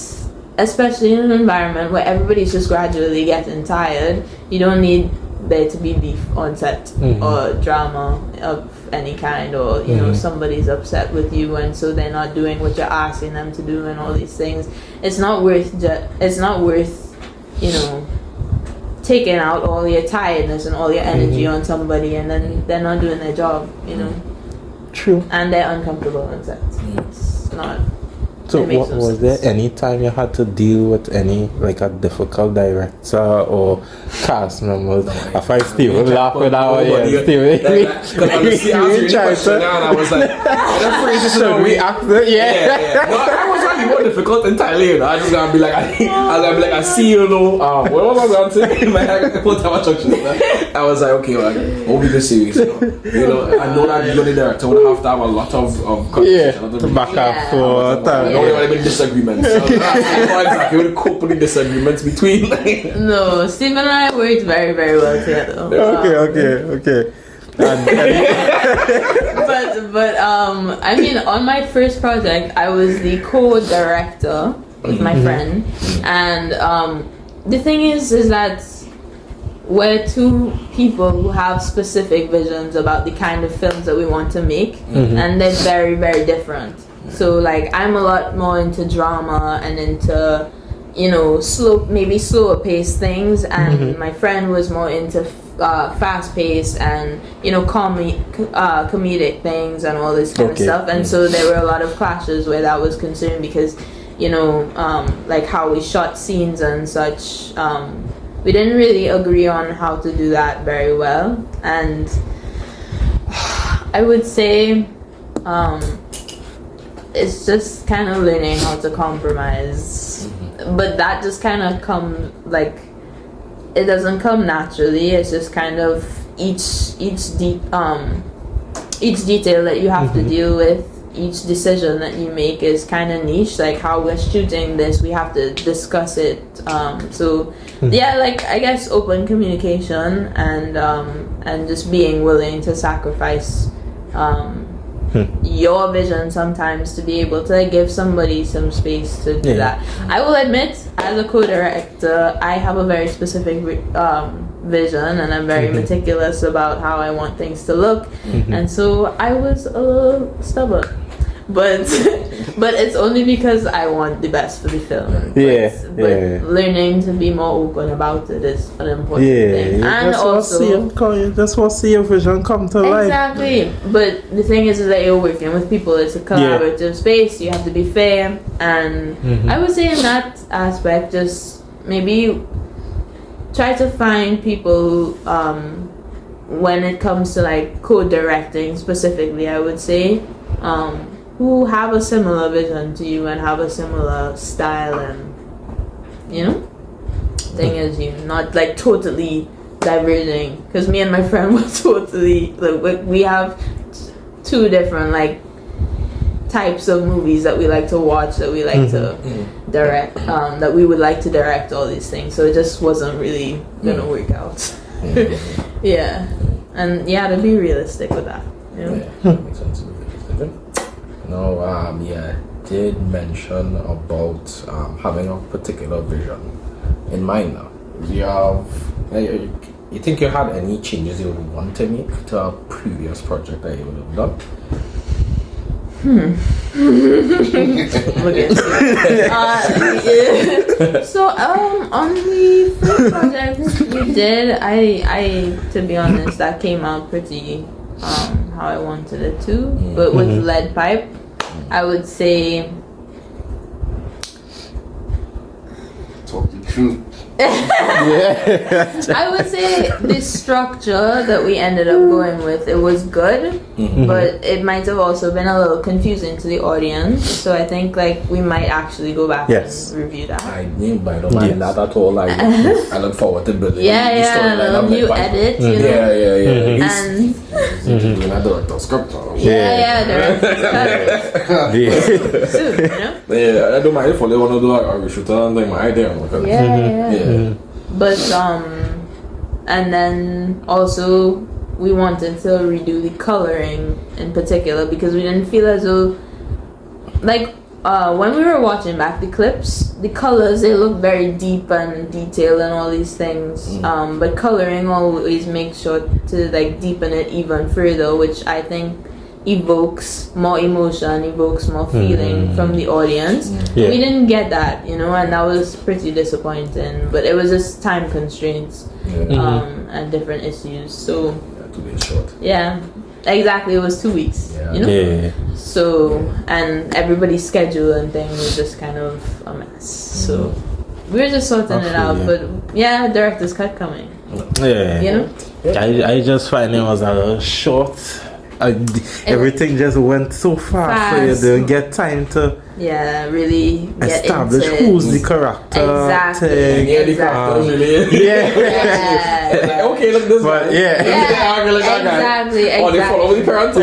especially in an environment where everybody's just gradually getting tired, you don't need there to be beef on set or drama of any kind, or you know, somebody's upset with you and so they're not doing what you're asking them to do and all these things. It's not worth you know, taking out all your tiredness and all your energy on somebody and then they're not doing their job, you know. True. And they're uncomfortable on set. It's not. So was there any time you had to deal with any like a difficult director or cast members? I find Steven laughing out here. Steven, honestly, I was really questioning and I was like, that phrase is should we act it? Yeah. No, I was really more difficult entirely. You know, I just gonna be like, I see you know. What was I going to say? In my head, I was like, okay, well, won't be this serious. You know, I know that you're the director would have to have a lot of conversation, back and forth. There would have been disagreements. So exactly would cope with the disagreements between. No, Steve and I worked very, very well together. Okay. But I mean, on my first project, I was the co-director with my friend, and the thing is that we're two people who have specific visions about the kind of films that we want to make, and they're very, very different. So like I'm a lot more into drama and into, you know, slower paced things, and my friend was more into fast paced and, you know, comedic things and all this kind of stuff. And so there were a lot of clashes where that was concerned because, you know, like how we shot scenes and such, we didn't really agree on how to do that very well. And I would say it's just kind of learning how to compromise, but that just kind of comes, like, it doesn't come naturally. It's just kind of each detail that you have to deal with, each decision that you make is kind of niche. Like how we're shooting this, we have to discuss it. So yeah, like I guess open communication and just being willing to sacrifice your vision sometimes to be able to give somebody some space to do that. I will admit, as a co-director, I have a very specific vision and I'm very meticulous about how I want things to look, and so I was a little stubborn, but it's only because I want the best for the film. But learning to be more open about it is an important thing. And also, you just want to see your vision come to life. Exactly. But the thing is that you're working with people. It's a collaborative space. You have to be fair. And I would say in that aspect, just maybe try to find people when it comes to like co-directing specifically, I would say, who have a similar vision to you and have a similar style, and thing as you, not like totally diverging. Because me and my friend were totally like, we have two different like types of movies that we like to watch, that we like to direct, that we would like to direct, all these things. So it just wasn't really gonna work out. Yeah, and to be realistic with that. That makes sense. No, did mention about having a particular vision in mind now. You think you had any changes you would want to make to a previous project that you would have done? So on the first project we did, I to be honest, that came out pretty how I wanted it to. But with lead pipe, I would say, Talk the truth. I would say the structure that we ended up going with, it was good, but it might have also been a little confusing to the audience. So I think like we might actually go back and review that. I don't mind that at all. I look forward to building. A little new edit, you know. And doing a director's script. director's cut. Soon, Yeah, I don't mind if they want to do a reshoot and thing. My idea. But and then also we wanted to redo the coloring in particular, because we didn't feel as though, like when we were watching back the clips, the colors, they look very deep and detailed and all these things, but coloring always makes sure to like deepen it even further, which I think evokes more emotion, evokes more feeling from the audience. We didn't get that, and that was pretty disappointing, but it was just time constraints and different issues. So 2 days short. Exactly, it was 2 weeks. So, and everybody's schedule and thing was just kind of a mess. So we were just sorting it out. But director's cut coming. I just find it was a little short. Everything just went so fast, so you didn't get time to really get establish who's the character. Exactly. The characters really. Okay, look this But way. Exactly. Oh, they follow the parents.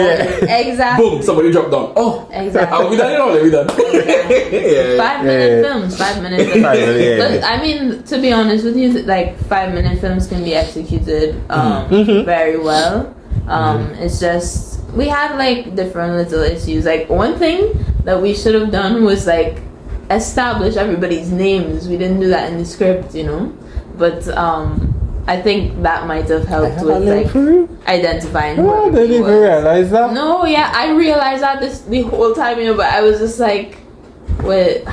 Exactly. Boom, somebody dropped down. Oh, exactly. Are we done? Are we done? 5-minute films. 5 minutes. But I mean, to be honest with you, like 5-minute films can be executed very well. It's just we had like different little issues. Like one thing that we should have done was like establish everybody's names. We didn't do that in the script, But I think that might have helped with like identifying. Oh, I didn't even realize that. No, I realized that the whole time, but I was just like, we're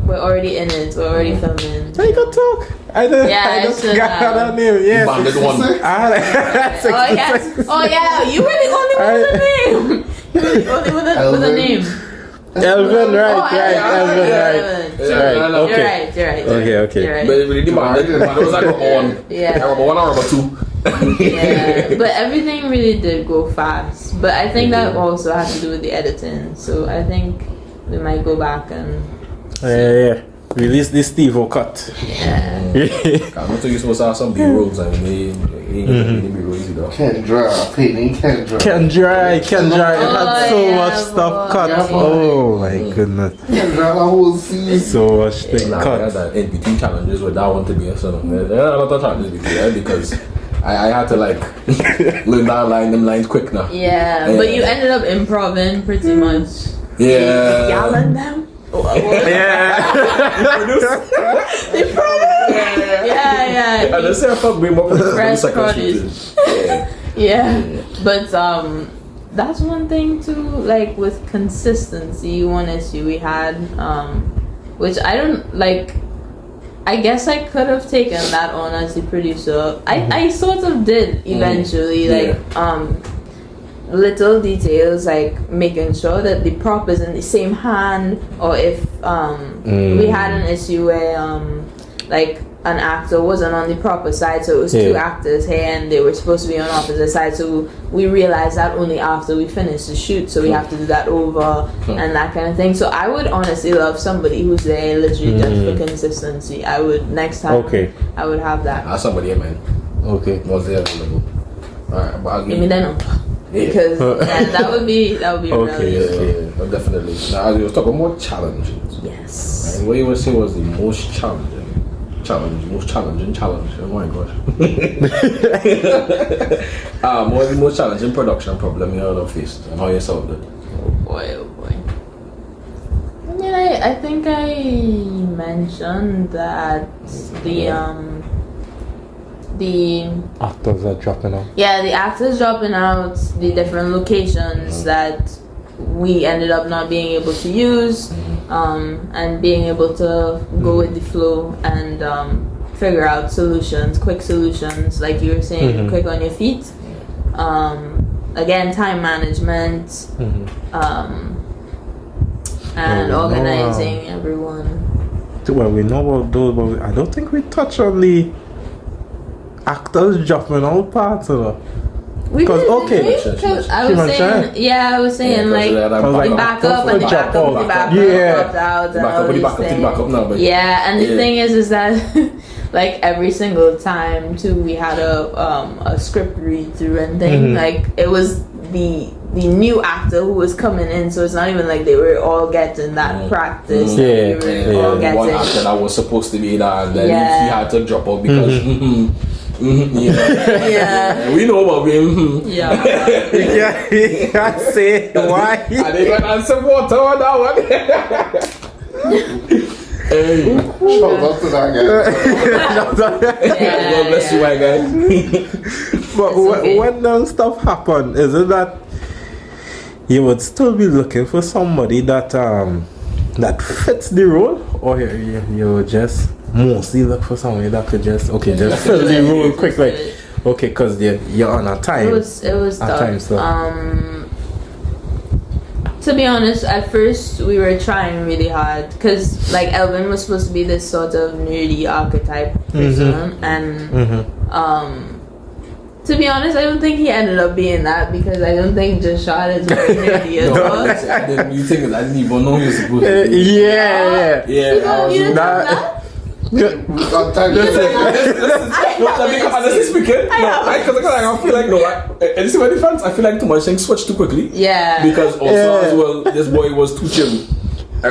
already in it. We're already filming. So you can talk. I just got that name. Yes. Banded one. You were the only one with a name. You were the only one with a name. Elvin, right. You're right. Okay. But really banded. It was like number one. Number one or number two. But everything really did go fast. But I think that also has to do with the editing. So I think we might go back and release this Steve-O cut. I'm not too supposed to have some B-rolls. I mean, they B-rolls either. Can't drive, Penny, can't drive. Can dry. It had so much stuff cut. Oh my goodness. Can't drive, I will see. So much thing cut. That in between challenges with that one to be a son. There are a lot of challenges because I had to like learn that them lines quick now. But you ended up improving pretty much. Yelling them. I just say I thought we more fresh produce. But that's one thing too. Like with consistency, one issue we had, which I don't like. I guess I could have taken that on as the producer. I sort of did eventually, little details like making sure that the prop is in the same hand, or if we had an issue where like an actor wasn't on the proper side, so it was two actors here and they were supposed to be on opposite sides, so we realized that only after we finished the shoot, so we have to do that over and that kind of thing. So I would honestly love somebody who's there literally just for consistency. I would next time I would have that. Somebody here, man. Okay. Was there available? Alright, but I'll Give me that number. Because that would be brilliant. Yeah, definitely. Now as we were talking about challenges. Yes. And what you would say was the most challenging challenge. Oh my gosh. What was the most challenging production problem you ever faced and how you solved it? Oh boy. I mean, I think I mentioned that the actors are dropping out. Yeah, the actors dropping out, the different locations that we ended up not being able to use, and being able to go with the flow and figure out quick solutions, like you were saying, quick on your feet. Again, time management, and organizing everyone. Well, we know about those, but I don't think we touch on the actors dropping out parts of it. Because I was saying like the backup and the backup now. But yeah, and the thing is that like every single time too, we had a script read through and thing. Like it was the new actor who was coming in, so it's not even like they were all getting that practice. They were all getting. One actor that was supposed to be there, and then he had to drop out because. Yeah. We know about him. Yeah. You can't say why. And they got answer water on that one. Hey. Shout out to that guy. God bless you, my guy. But when that stuff happen, is it that you would still be looking for somebody that that fits the role, or you would just mostly look for somebody that could just fill the role quick, like because you're on a time. It was tough. Time, so. To be honest, at first we were trying really hard because like Elvin was supposed to be this sort of nerdy archetype person, and to be honest, I don't think he ended up being that, because I don't think Jashad is very nerdy as well. You think I didn't even know he was supposed to be. Yeah. Let me honestly speaking, I feel like and this is my defense, I feel like too much things switched too quickly. Yeah. Because also as well, this boy was too chill. I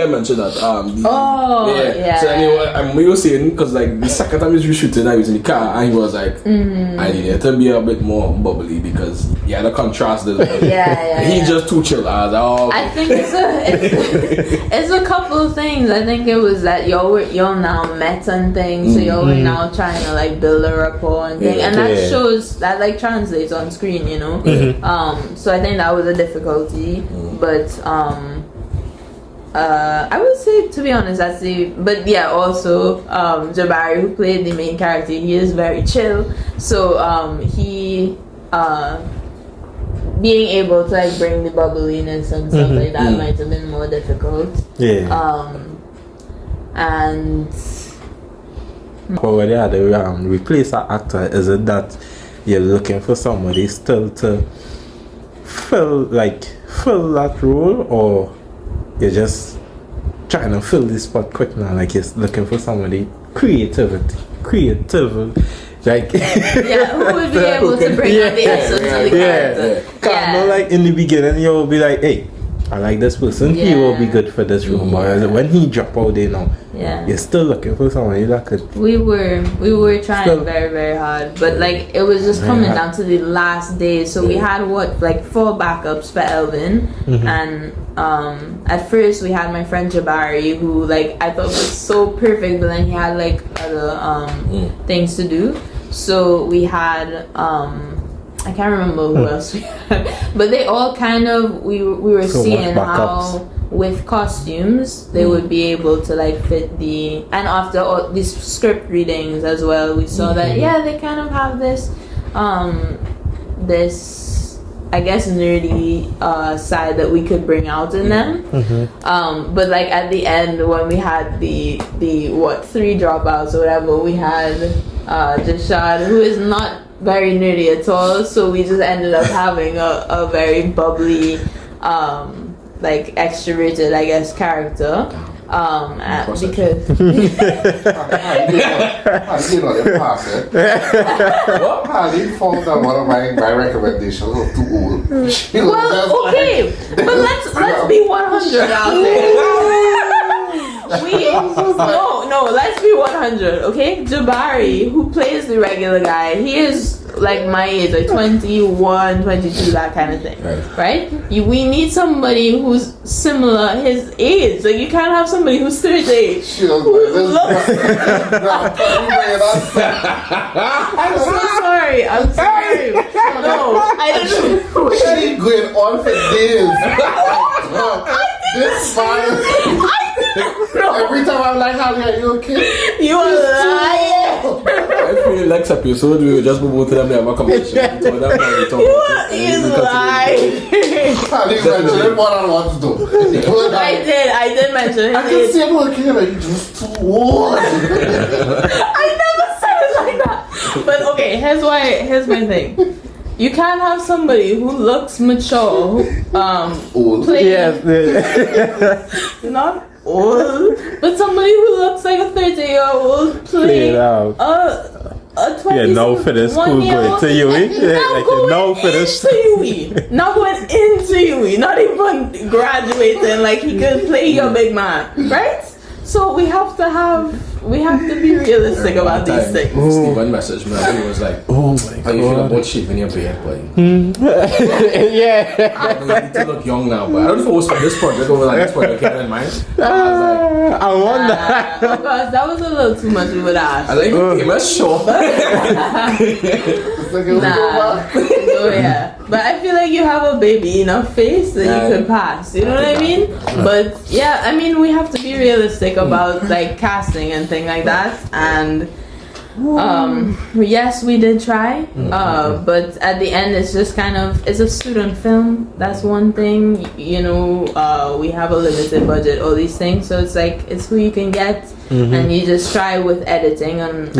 mentioned that. So anyway, we were saying, because like the second time he was reshooting, I was in the car and he was like, I needed to be a bit more bubbly because the contrast is he's just too chill. I was like, I think it's a couple of things. I think it was that y'all now met and things, so y'all were now trying to like build a rapport and thing, and that shows, that like translates on screen, you know. So I think that was a difficulty, but I would say, to be honest, also Jabari, who played the main character, he is very chill, so he being able to like bring the bubbliness and stuff like that might have been more difficult. And when you had to replace an actor, is it that you're looking for somebody still to fill that role, or you're just trying to fill this spot quick now, like you're looking for somebody creative, like who would be able to bring out the essence of the character. Not like in the beginning you'll be like, hey, I like this person, he will be good for this role, but when he drop out there now, you're still looking for somebody that could. We were trying very, very hard, but like it was just coming down to the last day, so we had 4 backups for Elvin, and at first we had my friend Jabari, who like I thought was so perfect, but then he had like other things to do, so we had I can't remember who else we had, but they all kind of we were so seeing how with costumes they would be able to like fit and after all these script readings as well, we saw that they kind of have this I guess nerdy side that we could bring out in them. But like at the end when we had the 3 dropouts or whatever, we had Jashad, who is not very nerdy at all, so we just ended up having a very bubbly like extroverted, I guess, character. Because You know, they pass it. What? Harley found that one of my recommendations was too old. well, okay, but let's be 100 out there. Let's be 100, okay? Jabari, who plays the regular guy, he is like my age, like 21, 22, that kind of thing, right? We need somebody who's similar his age. Like you can't have somebody who's 30 who looks. I'm so sorry. No, I didn't. She going on for days. This man. Every time I'm like, "Harley, are you okay?" You are lying. I feel next episode we will just move on to them and have a conversation. You are lying. Harley mentioned more than once though. I did mention his I can age. see him looking like you're just too old. I never said it like that. But okay, here's my thing. You can't have somebody who looks mature, Old. Yes. not old, but somebody who looks like a 30-year-old Play it out. a 20. Yeah, now for the school going to UE. Yeah, like now for this. into UE. Not going into UE. Not even graduating. Like he could play your big man, right? So we have to be realistic about these things. Steven messaged me and he was like, Oh my how you feel god. about shaving your beard, boy? Yeah. You need to look young now, but I don't know if it was for this project or like this project came in mind. I I wonder. Oh gosh, that was a little too much we would ask. was like, you came as short. Oh yeah. But I feel like you have a baby enough face that you could pass. You know what I mean? But yeah, I mean we have to be realistic about like casting and things like that. And yes, we did try. But at the end it's just kind of it's a student film. That's one thing. You know, we have a limited budget, all these things. So it's like it's who you can get. And you just try with editing and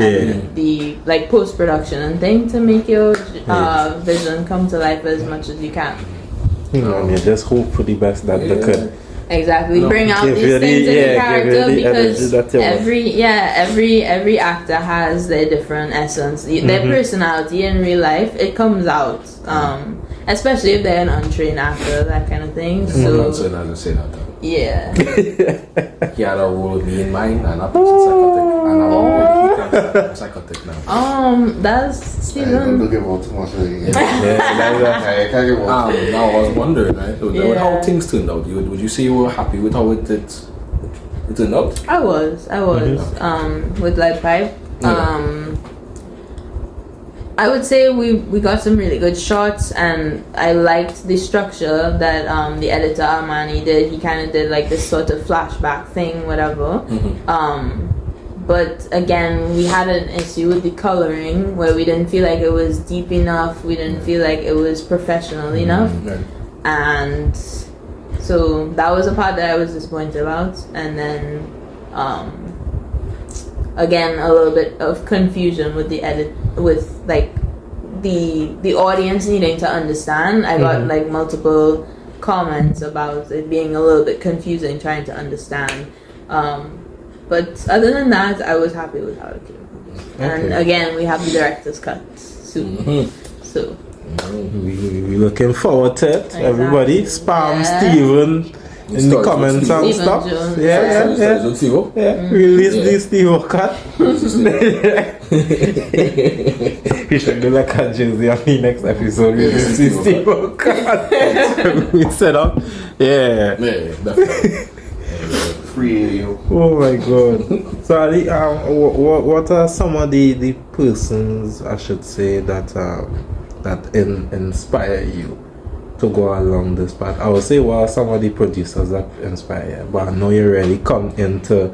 the like post-production and thing to make your vision come to life as much as you can. And you just hope for the best that they could. Exactly. No. Bring out Give these you the- things in yeah, the character give you the energy because that you want. every actor has their different essence, their personality in real life. It comes out, especially if they're an untrained actor, that kind of thing. So So now to say that. yeah. He had a role with me in mind and that person's psychotic. And I'm already psychotic now. That's Don't Steven. give out too much. I can't give out. Now I was wondering, right? Yeah. How things turned out. Would you say you were happy with how it turned out? I was. With Light Pipe. I would say we got some really good shots, and I liked the structure that the editor Armani did. He kind of did like this sort of flashback thing, whatever. But again, we had an issue with the coloring where we didn't feel like it was deep enough. We didn't feel like it was professional enough, and so that was a part that I was disappointed about. And then again, a little bit of confusion with the edit, with like the audience needing to understand. I got like multiple comments about it being a little bit confusing trying to understand. But other than that, I was happy with how it came. And again, we have the director's cut soon. So We looking forward to it. Exactly. Everybody spam Yeah. Steven in the comments and Steven stuff. Jones. Yeah. Release the Steve cut. We should do like a Jersey on the next episode. Release the Steve cut. We set up. Yeah. Yeah, definitely. Free you. Oh my god. So Ali, what are some of the persons, I should say, that inspire you to go along this path? I would say what are some of the producers that inspire you, but I know you really come into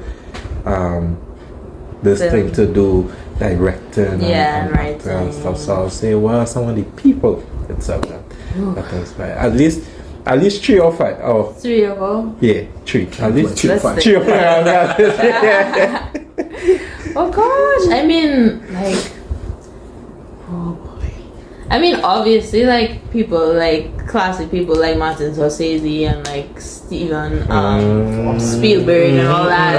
this thing to do directing and writing and stuff. So I'll say what are some of the people itself That was fine. At least 3 or 5. Oh, 3 or 4? yeah, 3. At least 3 or Let's 5. think. 3 or 5. Oh gosh, I mean, like, oh boy. I mean, obviously, like, people, like, classic people like Martin Scorsese and, like, Steven Spielberg and all that.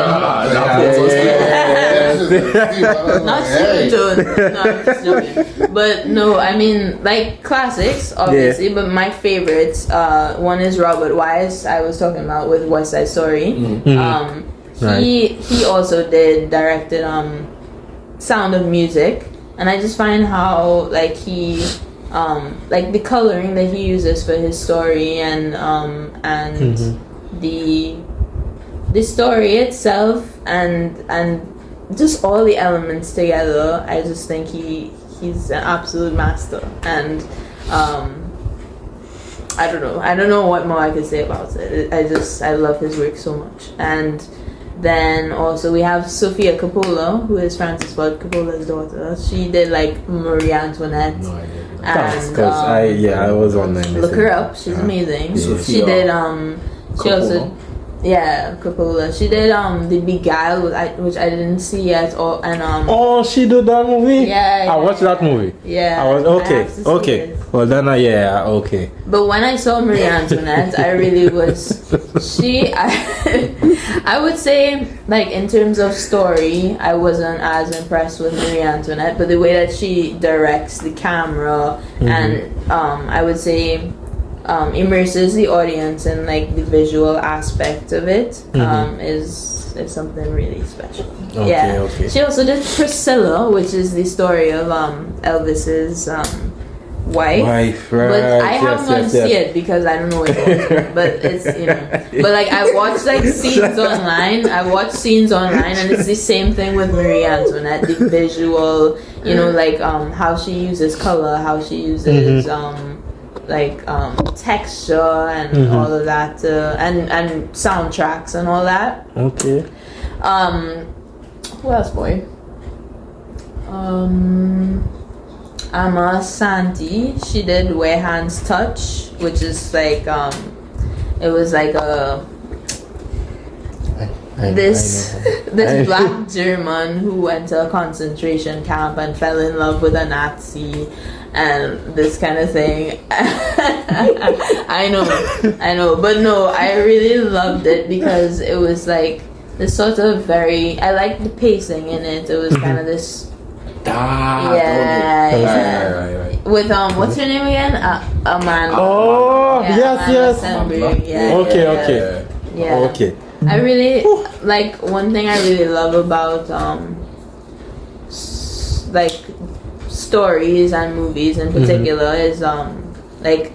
Not Steven Jones. No, I'm just joking. But, no, I mean, like, classics, obviously, but my favorites, one is Robert Wise, I was talking about with West Side Story. He also directed Sound of Music, and I just find how like he like the coloring that he uses for his story and the story itself and just all the elements together. I just think he's an absolute master, and I don't know what more I could say about it. I love his work so much. And then also we have Sofia Coppola, who is Francis Ford Coppola's daughter. She did like Marie Antoinette. No idea. And I was wondering. Look her up. She's amazing. Sophia She did she Coppola. also Coppola. She did The Beguiled, which I didn't see yet. Oh, she did that movie? Yeah, I watched that movie. Yeah. I was I have to see it. Well then, okay. But when I saw Marie Antoinette, I really was. I would say, like, in terms of story, I wasn't as impressed with Marie Antoinette, but the way that she directs the camera and I would say immerses the audience in like the visual aspect of it is something really special. Okay. She also did Priscilla, which is the story of Elvis's wife, right? But I have not seen it because I don't know it was. But it's but like I watched like scenes online. And it's the same thing with Marie Antoinette. The visual, like how she uses color, how she uses texture and all of that, and soundtracks and all that. Okay. Who else, boy? Amma Santi, she did Where Hands Touch, which is like it was like this black German who went to a concentration camp and fell in love with a Nazi and this kind of thing. I know, but no, I really loved it because it was like this sort of I liked the pacing in it. It was kind of this. Right. With what's her name again? Amanda. Oh, yes. Okay. I really like one thing I really love about like stories and movies in particular is like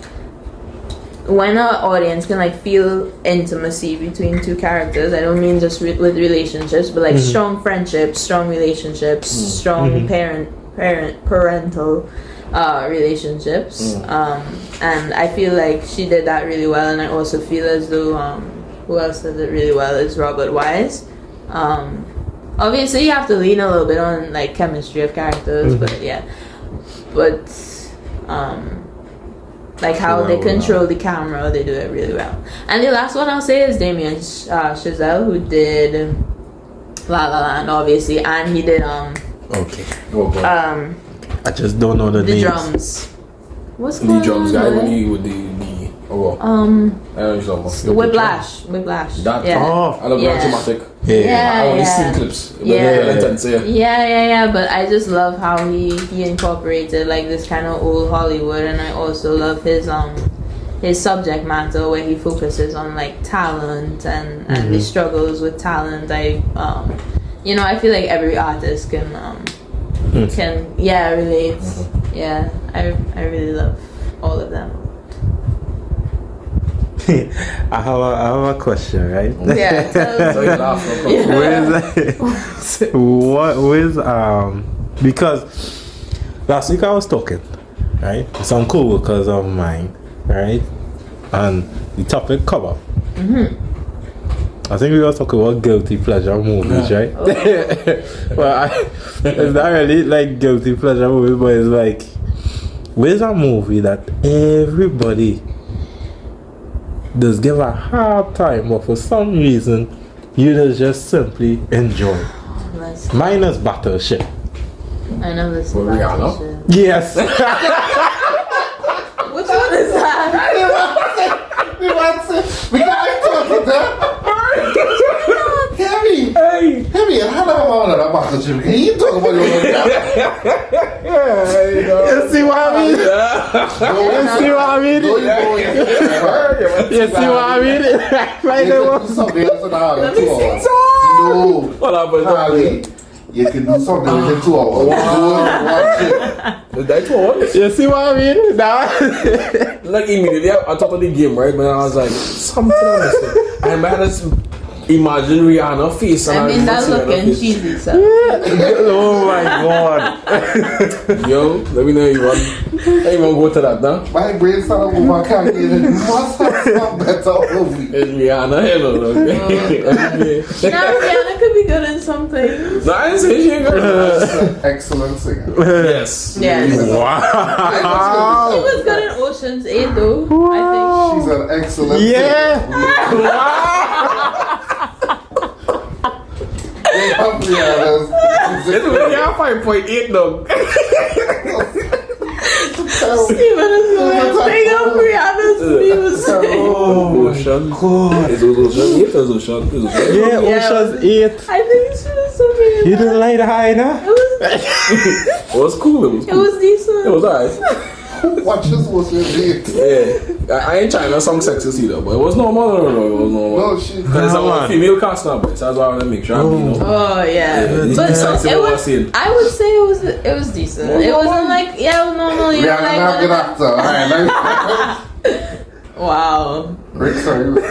when an audience can like feel intimacy between two characters. I don't mean just with relationships, but like strong friendships, strong relationships, strong parental relationships. And I feel like she did that really well, and I also feel as though who else does it really well is Robert Wise. Obviously you have to lean a little bit on like chemistry of characters, but like how they control the camera, they do it really well. And the last one I'll say is Damien Chazelle, who did La La Land, obviously, and he did I just don't know the names. drums. What's going on? The drums guy when he with the Whiplash. That Yeah. I love that dramatic. Yeah. I only seen clips. Yeah. But I just love how he incorporated like this kind of old Hollywood, and I also love his subject matter where he focuses on like talent and the struggles with talent. I feel like every artist can relate. Yeah, I really love all of them. I have a question, right? Yeah. Because last week I was talking, right, with some co-workers of mine, right, and the topic come up. I think we were talking about guilty pleasure movies, right? Well, it's not really like guilty pleasure movies, but it's like where's a movie that everybody does give a hard time, but for some reason you just simply enjoy? Mine is Battleship. I know this is Rihanna? Yes. Which one is that? We can't talk about that. Heavy, and how long am I on about the gym? Can you talk about your own You see what I mean? You see what I mean? You see what I mean? Right there. Something else in our Let me 2 hours. see. No. What happened? Harley, you can do something within 2 hours. Watch it. That 2 hours? You see what I mean? Nah. Like immediately I thought of the game, right? But I was like, something I'm missing. I had this imagine Rihanna face. And I mean, that was missing looking Rihanna face. cheesy, so. Oh my god. Yo, let me know you want. I even go to that now. My brain started moving. I can't get it. You must have some better movie. It's Rihanna, hello. Okay. Now Rihanna could be good in something. No, I didn't say she ain't good. She's an excellent singer. Yes. Yes. Wow. She was good in Ocean's 8 though, I She's an excellent singer. Yeah. It's really 5.8 though. think. Steven is going to big up Rihanna's music. Ocean. Is it Ocean 8 or Ocean? Yeah, Ocean's 8. I think she was so good. You didn't like the high, nah? It was It was cool. it was decent. It was alright. Watch this was your date. Yeah, I ain't trying to song sexist either, but it was normal. No, it was normal. No, she. Because it's Come a on. female cast now, but so that's why I want to make sure I'm, you know. Oh yeah, but so That's it what I was. seen. I would say it was decent. Well, It wasn't normal. like it was normal. You know, Rihanna, not good like actor. Alright, wow. Rick, sorry. Maybe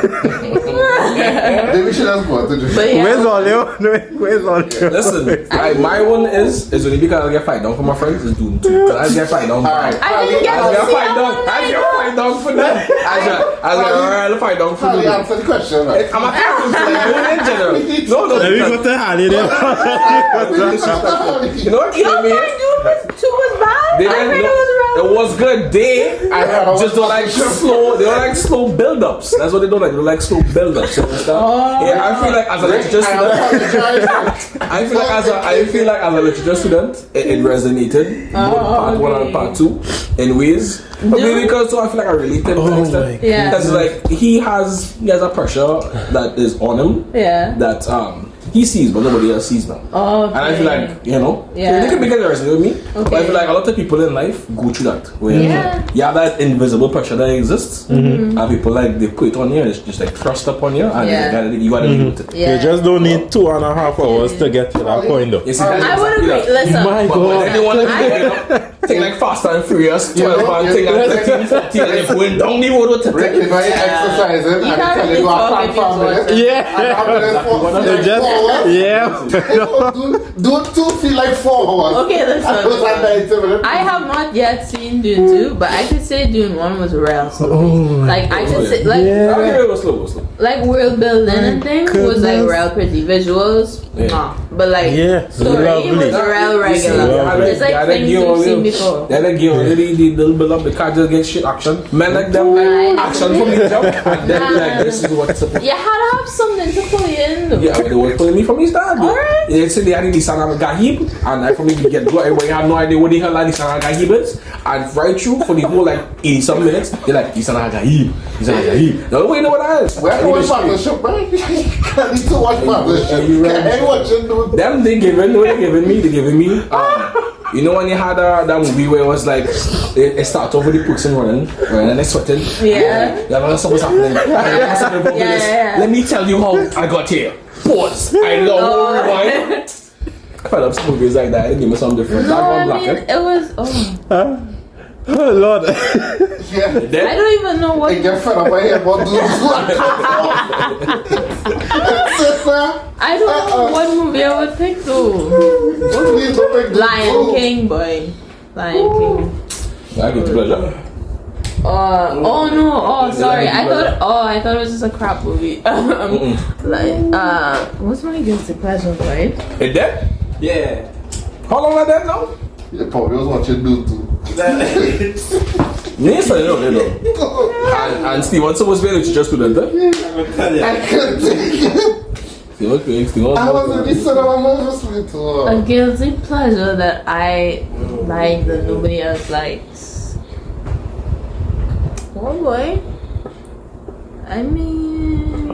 we should have gone to the But yeah, Where's all you? Where's all you? Listen, my one is only because I get fight down for my friends is Dune 2. Because I get fight down. Alright. I didn't get I to get see fight that down. one. I get fight down for them. I get fight down for Harley, them. answer the question. Right? I'm a captain for like going in general. No, Let me because- go to Harley then. You know what Your killed me? friend Dune 2 was bad. They I didn't heard know- it was It real. was good. They just don't like slow. They don't like slow build-ups. That's what they don't like. They don't like slow build-ups. You understand? Yeah, I feel like as a literature student, I feel like as a literature student, it resonated both part 1 and part 2 in ways. But maybe because so I feel like I related to an extent. Yeah. Because like he has a pressure that is on him Yeah. that he sees but nobody else sees now. Oh. And I feel like, you know, Yeah. they can make it resonate with me. But I Okay. feel like a lot of people in life go through that. Where Yeah. you have that invisible pressure that exists. And people like, they put it on you and it's just like thrust up on you. And Yeah. you gotta deal with it. Yeah. You just don't need 2.5 hours to get to that point though. You see, I that's would exactly agree. that. Listen. My But when God. they want to take like Fast and Furious, 12 and thing and 13, 14, and they're going down the road with it. Rick, if I exercising, You I can't can tell really you talk I if can't you farm watch it. it. Yeah. They just, yeah. Don't two feel like 4 hours. Okay, I was at listen. 90 minutes. I have not yet seen Dune 2, but I could say Dune 1 was real. So like I could say like Okay, it was slow, it was slow. like world building and things was like goodness. real pretty visuals. Yeah. Nah. But like Yeah, story lovely. was real regular. It's like things you've seen before. They're like, the little build up, the car just get shit action. Men like them, like action from the jump. And then be like, this is what's up. You had to have something to pull you in though. Yeah, but they were pulling me from his dad. Alright. They said they had this son of a Gahib, and I from me get go. Everybody had no idea what the hell like this son of a Gahib is. And right through for the whole like 80 some minutes, they're like, this son of a Gahib, this son of a Gahib. Nobody know what that is. Where do we partnership, man? I need to watch partnership. you right. Can I watch it? Dude? Them they giving me. You know when you had that movie where it was like it started over the person running and they sweating. Yeah. Yeah, something's happening. Yeah. Let me tell you how I got here. Pause. I know why. I felt up some movies like that. It gave me something different. No, That I one black. mean it was Oh Lord. I Yeah. don't even know what I get fed up. I hear about dudes. I don't know what movie I would pick though. Please don't make Lion King, boy. Lion King. I get pleasure. Oh no! Oh, sorry. I thought it was just a crap movie. What's my guilty pleasure, right? It dead? Yeah. How long like that now? Yeah, probably was watching dude too. Yes, I know. And Steve, what's supposed to be a literature student? I couldn't take it. I was in the cinema listening to her. A guilty pleasure that I like that nobody else likes. Oh boy. I mean,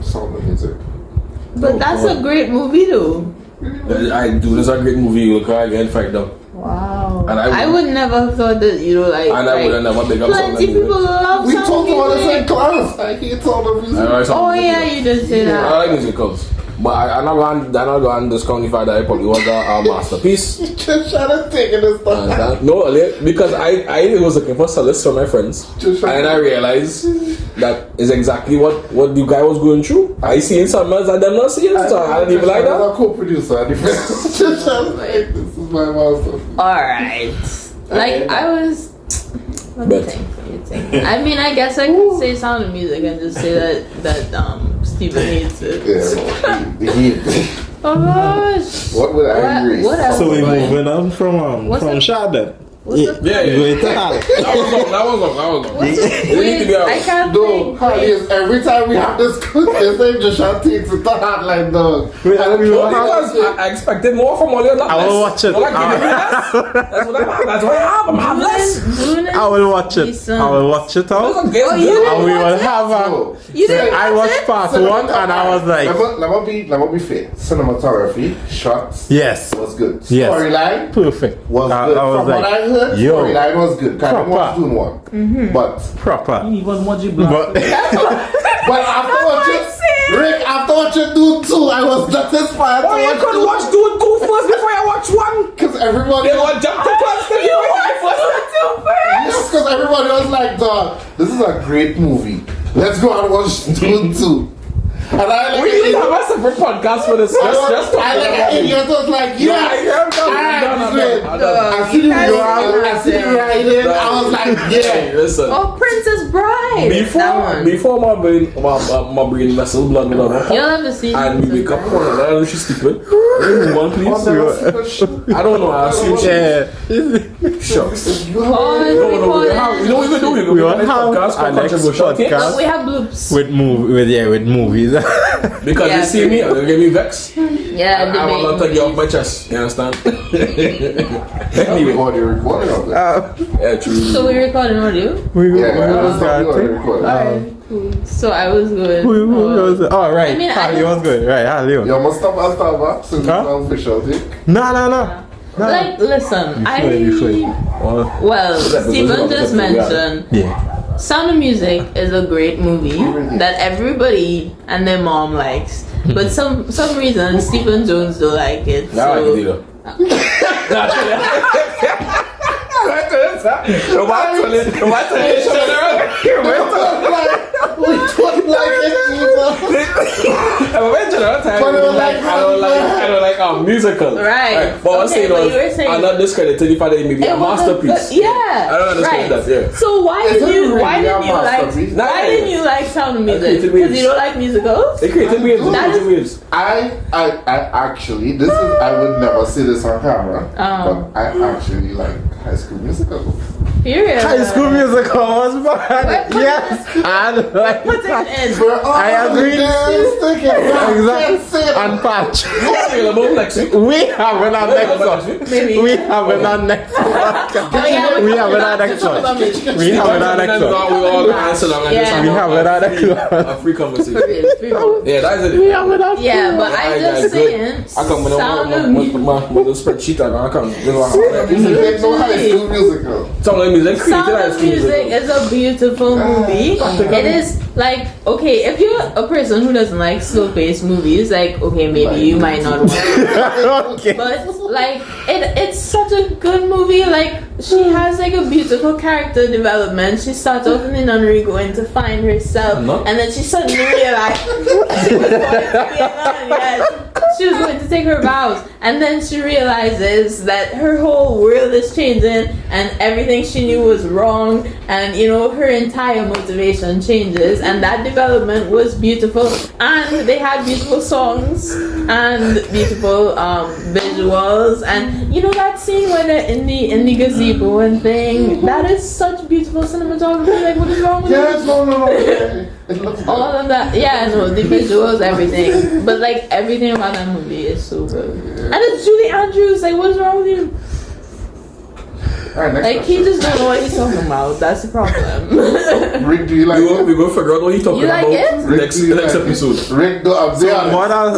Sound of Music. but that's a great movie though. I do. This is a great movie. You can get fight down. Wow. And I would never have thought that, you know, like. And I would never big up Sound of plenty Music. people love We Sound talked of about this in Music. class. I hate Sound of Music. I like Sound Oh of Music. yeah, you did say I that. like musicals. But I'm not going to discount the fact that it probably was a masterpiece. Just trying to take it this time. No, because I was looking for solace from my friends. And then I realized that is exactly what the guy was going through. I seen some and them not seeing it, so I didn't even like I that. was a co-producer. Just trying to take this is my master. Alright. Like, I was. Let me Bet. think. I mean, I guess I could say Sound of Music and just say that Stephen hates it. Yeah, he Oh gosh. What would I agree? What else? So we're Right. moving on from What's up? Shadden. What's up? Yeah, yeah. Going to Halle. That was long. What's up? You need to be out. I can't No, think. Harley is every time we have this conversation, Joshua takes it to heart like dog. Wait, And we it's will because Because I expected more from all your love. I will watch it. That's what I have. I'm hapless. I will watch it. I will watch it out. Oh, you And didn't we will watch it? have a. So, You didn't I watch watched it? part one and I was like, let me be fair. Cinematography, shots yes, was good. Yes. Storyline perfect. was I good. was From what I like, heard, yo, storyline was good. Kind of Proper. was doing one. But proper. Even what you block. But after what you, Rick, after what you do too, I was not inspired Oh, you to could watch two and two first before you watch one. because everybody You want jump to first before you watch first. because everybody was like, dog, this is a great movie. Let's go and watch Dune 2. And I like We need to have a separate podcast for this. Just I like an idiot was like, yeah. I see the writing. I was like, yeah. Listen. Oh, Princess Bride. That one. Before my brain vessel blood will not You'll have to see. and we wake up one and I don't know she's stupid. Move on, please. I don't know. I assume she. yeah, Shucks. Oh, it's No, recorded. you know what we can do? we We will can have podcast for a next controversial takes. podcast We have bloops. with movies. Because Yeah. you see me, and they get me vexed. Yeah, I want to take you off my chest. You understand? Anyway, Audio recording of that. yeah, true. So we're recording audio. Yeah, that's not the audio recording. Alright, cool. So I was good. Oh, right. I mean, I Halle don't- was good. Right, Halle. You must stop and start back since Huh? it's an official thing. No. Like, listen, You play. well, Stephen just mentioned Yeah. Sound of Music is a great movie that everybody and their mom likes. But some reason Stephen Jones don't like it. Now I can do So We don't like it, I don't like musical. Right. But what I'm Okay, saying but was, you were saying- I'm not discrediting the fact that it may be a it was masterpiece. good- yeah. I don't understand right. that, yeah. So why Is didn't it you really why a didn't you like masterpiece? why didn't you like Sound of Music? created Because waves. you don't like musicals? It created waves. That It created is- waves. I actually, this is, I would never say this on camera, Oh. but I actually like High School Musical. Period. High School Musical was bad. What? Yes, I like Put that. it in. We're all I agree. Exactly. And patch. Available next week. We have it on next one. Maybe. We have it on next one. Oh, yeah, We have it on next talk one. about music. We have it on next one. We all answer along and Yeah. just We have it on next one. a free conversation. Period. Yeah, that's it. We have it on. Yeah, but I'm just saying I come with Sound of Music. my spreadsheet and I come. There's no High School Musical. Some of the music Sound created of Music is a beautiful movie. It is like, okay, if you're a person who doesn't like slow-paced movies, like, okay, maybe you might not want it. Okay. But like it's such a good movie. Like she has like a beautiful character development. She starts off in the nunnery going to find herself, No. and then she suddenly realized she was going to be a nun. Yes, she was going to take her vows, and then she realizes that her whole world is changing, and everything she knew was wrong, and you know her entire motivation changes, and that development was beautiful, and they had beautiful songs and beautiful visuals, and you know that scene where they're in the gazebo and thing, that is such beautiful cinematography. Like, what is wrong with Yes, no. all of that? Yeah, no, the visuals, everything, but like everything about that movie is so good. And it's Julie Andrews. Like, what's wrong with him? Alright, next Like, question. he just don't know what he's talking about. That's the problem. Rick, do you like it? We go figure out what he's talking You like about it? Rick, next do you like it? episode. Rick, do I'm there. What are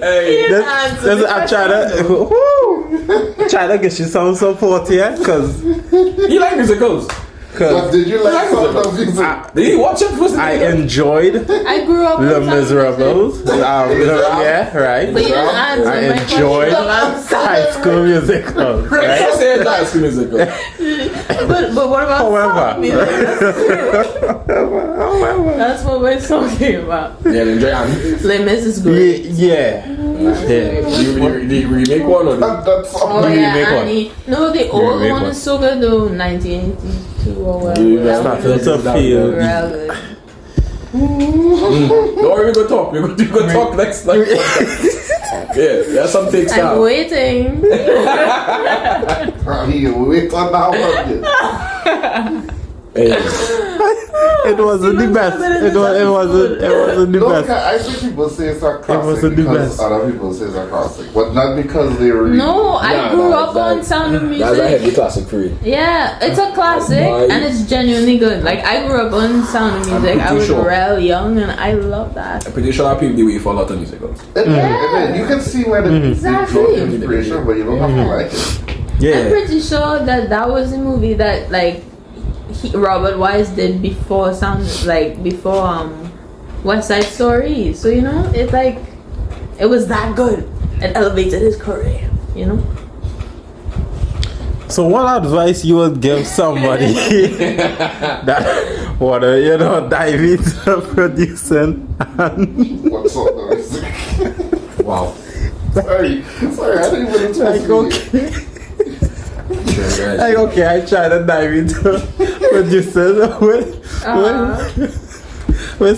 Hey, I'm trying to get you some support here, cause you like musicals? But did you like some of the music? Did you watch it first? I enjoyed I grew up Les on Sound of Miserables. Music. Yeah, right. But you didn't answer I my enjoyed question about High School Musical. I Right? said High School Musical. But what about Sound of Music? However. That's what we're talking about. Yeah, enjoy Annie. Les Mis is great. Yeah. Did you remake one or That's Oh You yeah, remake one. Annie. No, the old remake one one. is so good though. 1982 or whatever. You That started was to feel- real good. Don't worry, we go talk. We go talk next time. Yeah, there's some takes I'm down. waiting. wait on that one. Hey, It wasn't the best. It wasn't the No, best. I think people say it's a classic wasn't the because best. other people say it's a classic, but not because they were. No, I Nah, grew nah, up that- on Sound of that's a heavy Music. classic for you. Yeah, it's a classic Why? and it's genuinely good. Like, I grew up on Sound of Music. I pretty was sure. real young and I love that. I'm pretty sure that paved the way for a lot of musicals. You can see where the Exactly. inspiration, but you don't have to like it. I'm Yeah. pretty sure that was a movie that like Robert Wise did before West Side Story. So you know, it was that good. It elevated his career. You know. So what advice you would give somebody that wanna, dive into producing and What's up, guys? Wow. Sorry, I didn't even like okay. Like okay, I try to dive into producing with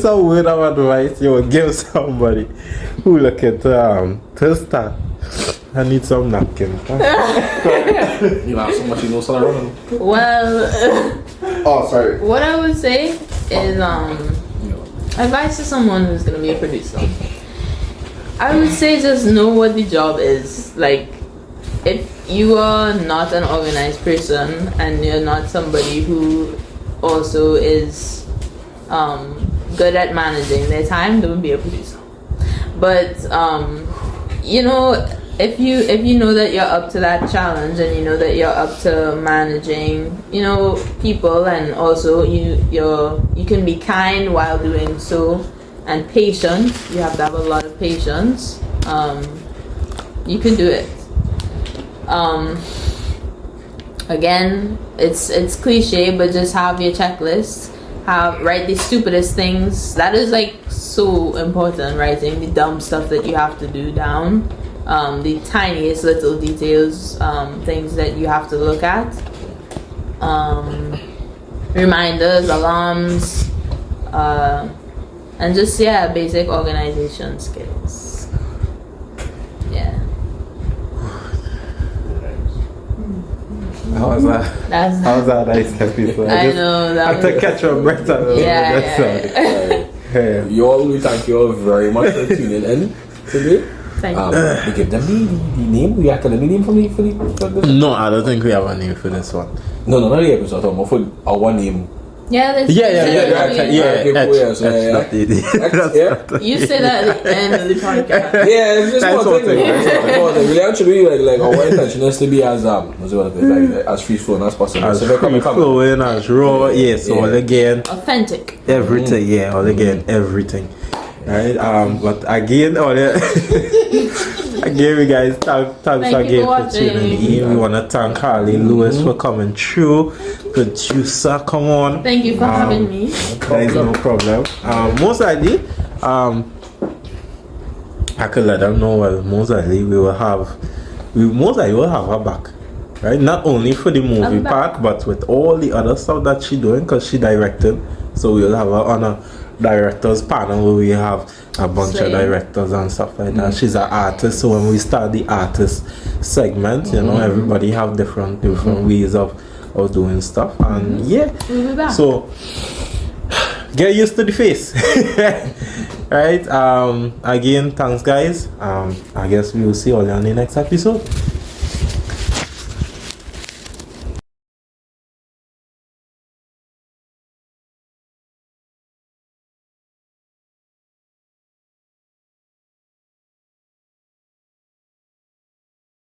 some word of advice you would give somebody who looking to start. I need some napkins. You have so much you know, so around. Well, Oh, sorry. what I would say is advice to someone who's gonna be a producer. I would say just know what the job is. Like, if you are not an organized person and you're not somebody who also is good at managing their time, don't be a producer. But if you know that you're up to that challenge and you know that you're up to managing, people, and also you can be kind while doing so, and patient. You have to have a lot of patience. You can do it. Again, it's cliche, but just have your checklist. Write the stupidest things. That is like so important. Writing the dumb stuff that you have to do down. The tiniest little details, things that you have to look at. Reminders, alarms, and just basic organization skills. Yeah. How was that? Nice, Capito? I know that. I have to catch your breath. Yeah. You all, we thank you all very much for tuning in today. Thank you. We give them the name. We have to the name for this. No, I don't think we have a name for this one. No, not the episode. I'm for our name. Yeah. You say that at the end of the podcast. Yeah, it's just That's one thing. something. Really, actually, like our intention is to be as as free flowing as possible. As So if I free come- flowing, as raw, yes, all again, Authentic. everything, all again, everything. Right? But again, again, we guys, thanks again for tuning in. We want to thank Halle Lewis for coming through. Producer, come on. Thank you for having me. There is no problem. Most likely, I could let them know. Well, most likely we will have her back, right? Not only for the movie part, but with all the other stuff that she doing, because she directed. So we'll have her on a directors panel where we have a bunch of directors and stuff like that. She's an artist, so when we start the artist segment, you know, everybody have different ways of doing stuff, and we'll be back. So get used to the face. Right? Again, thanks guys. I guess we will see you all on the next episode.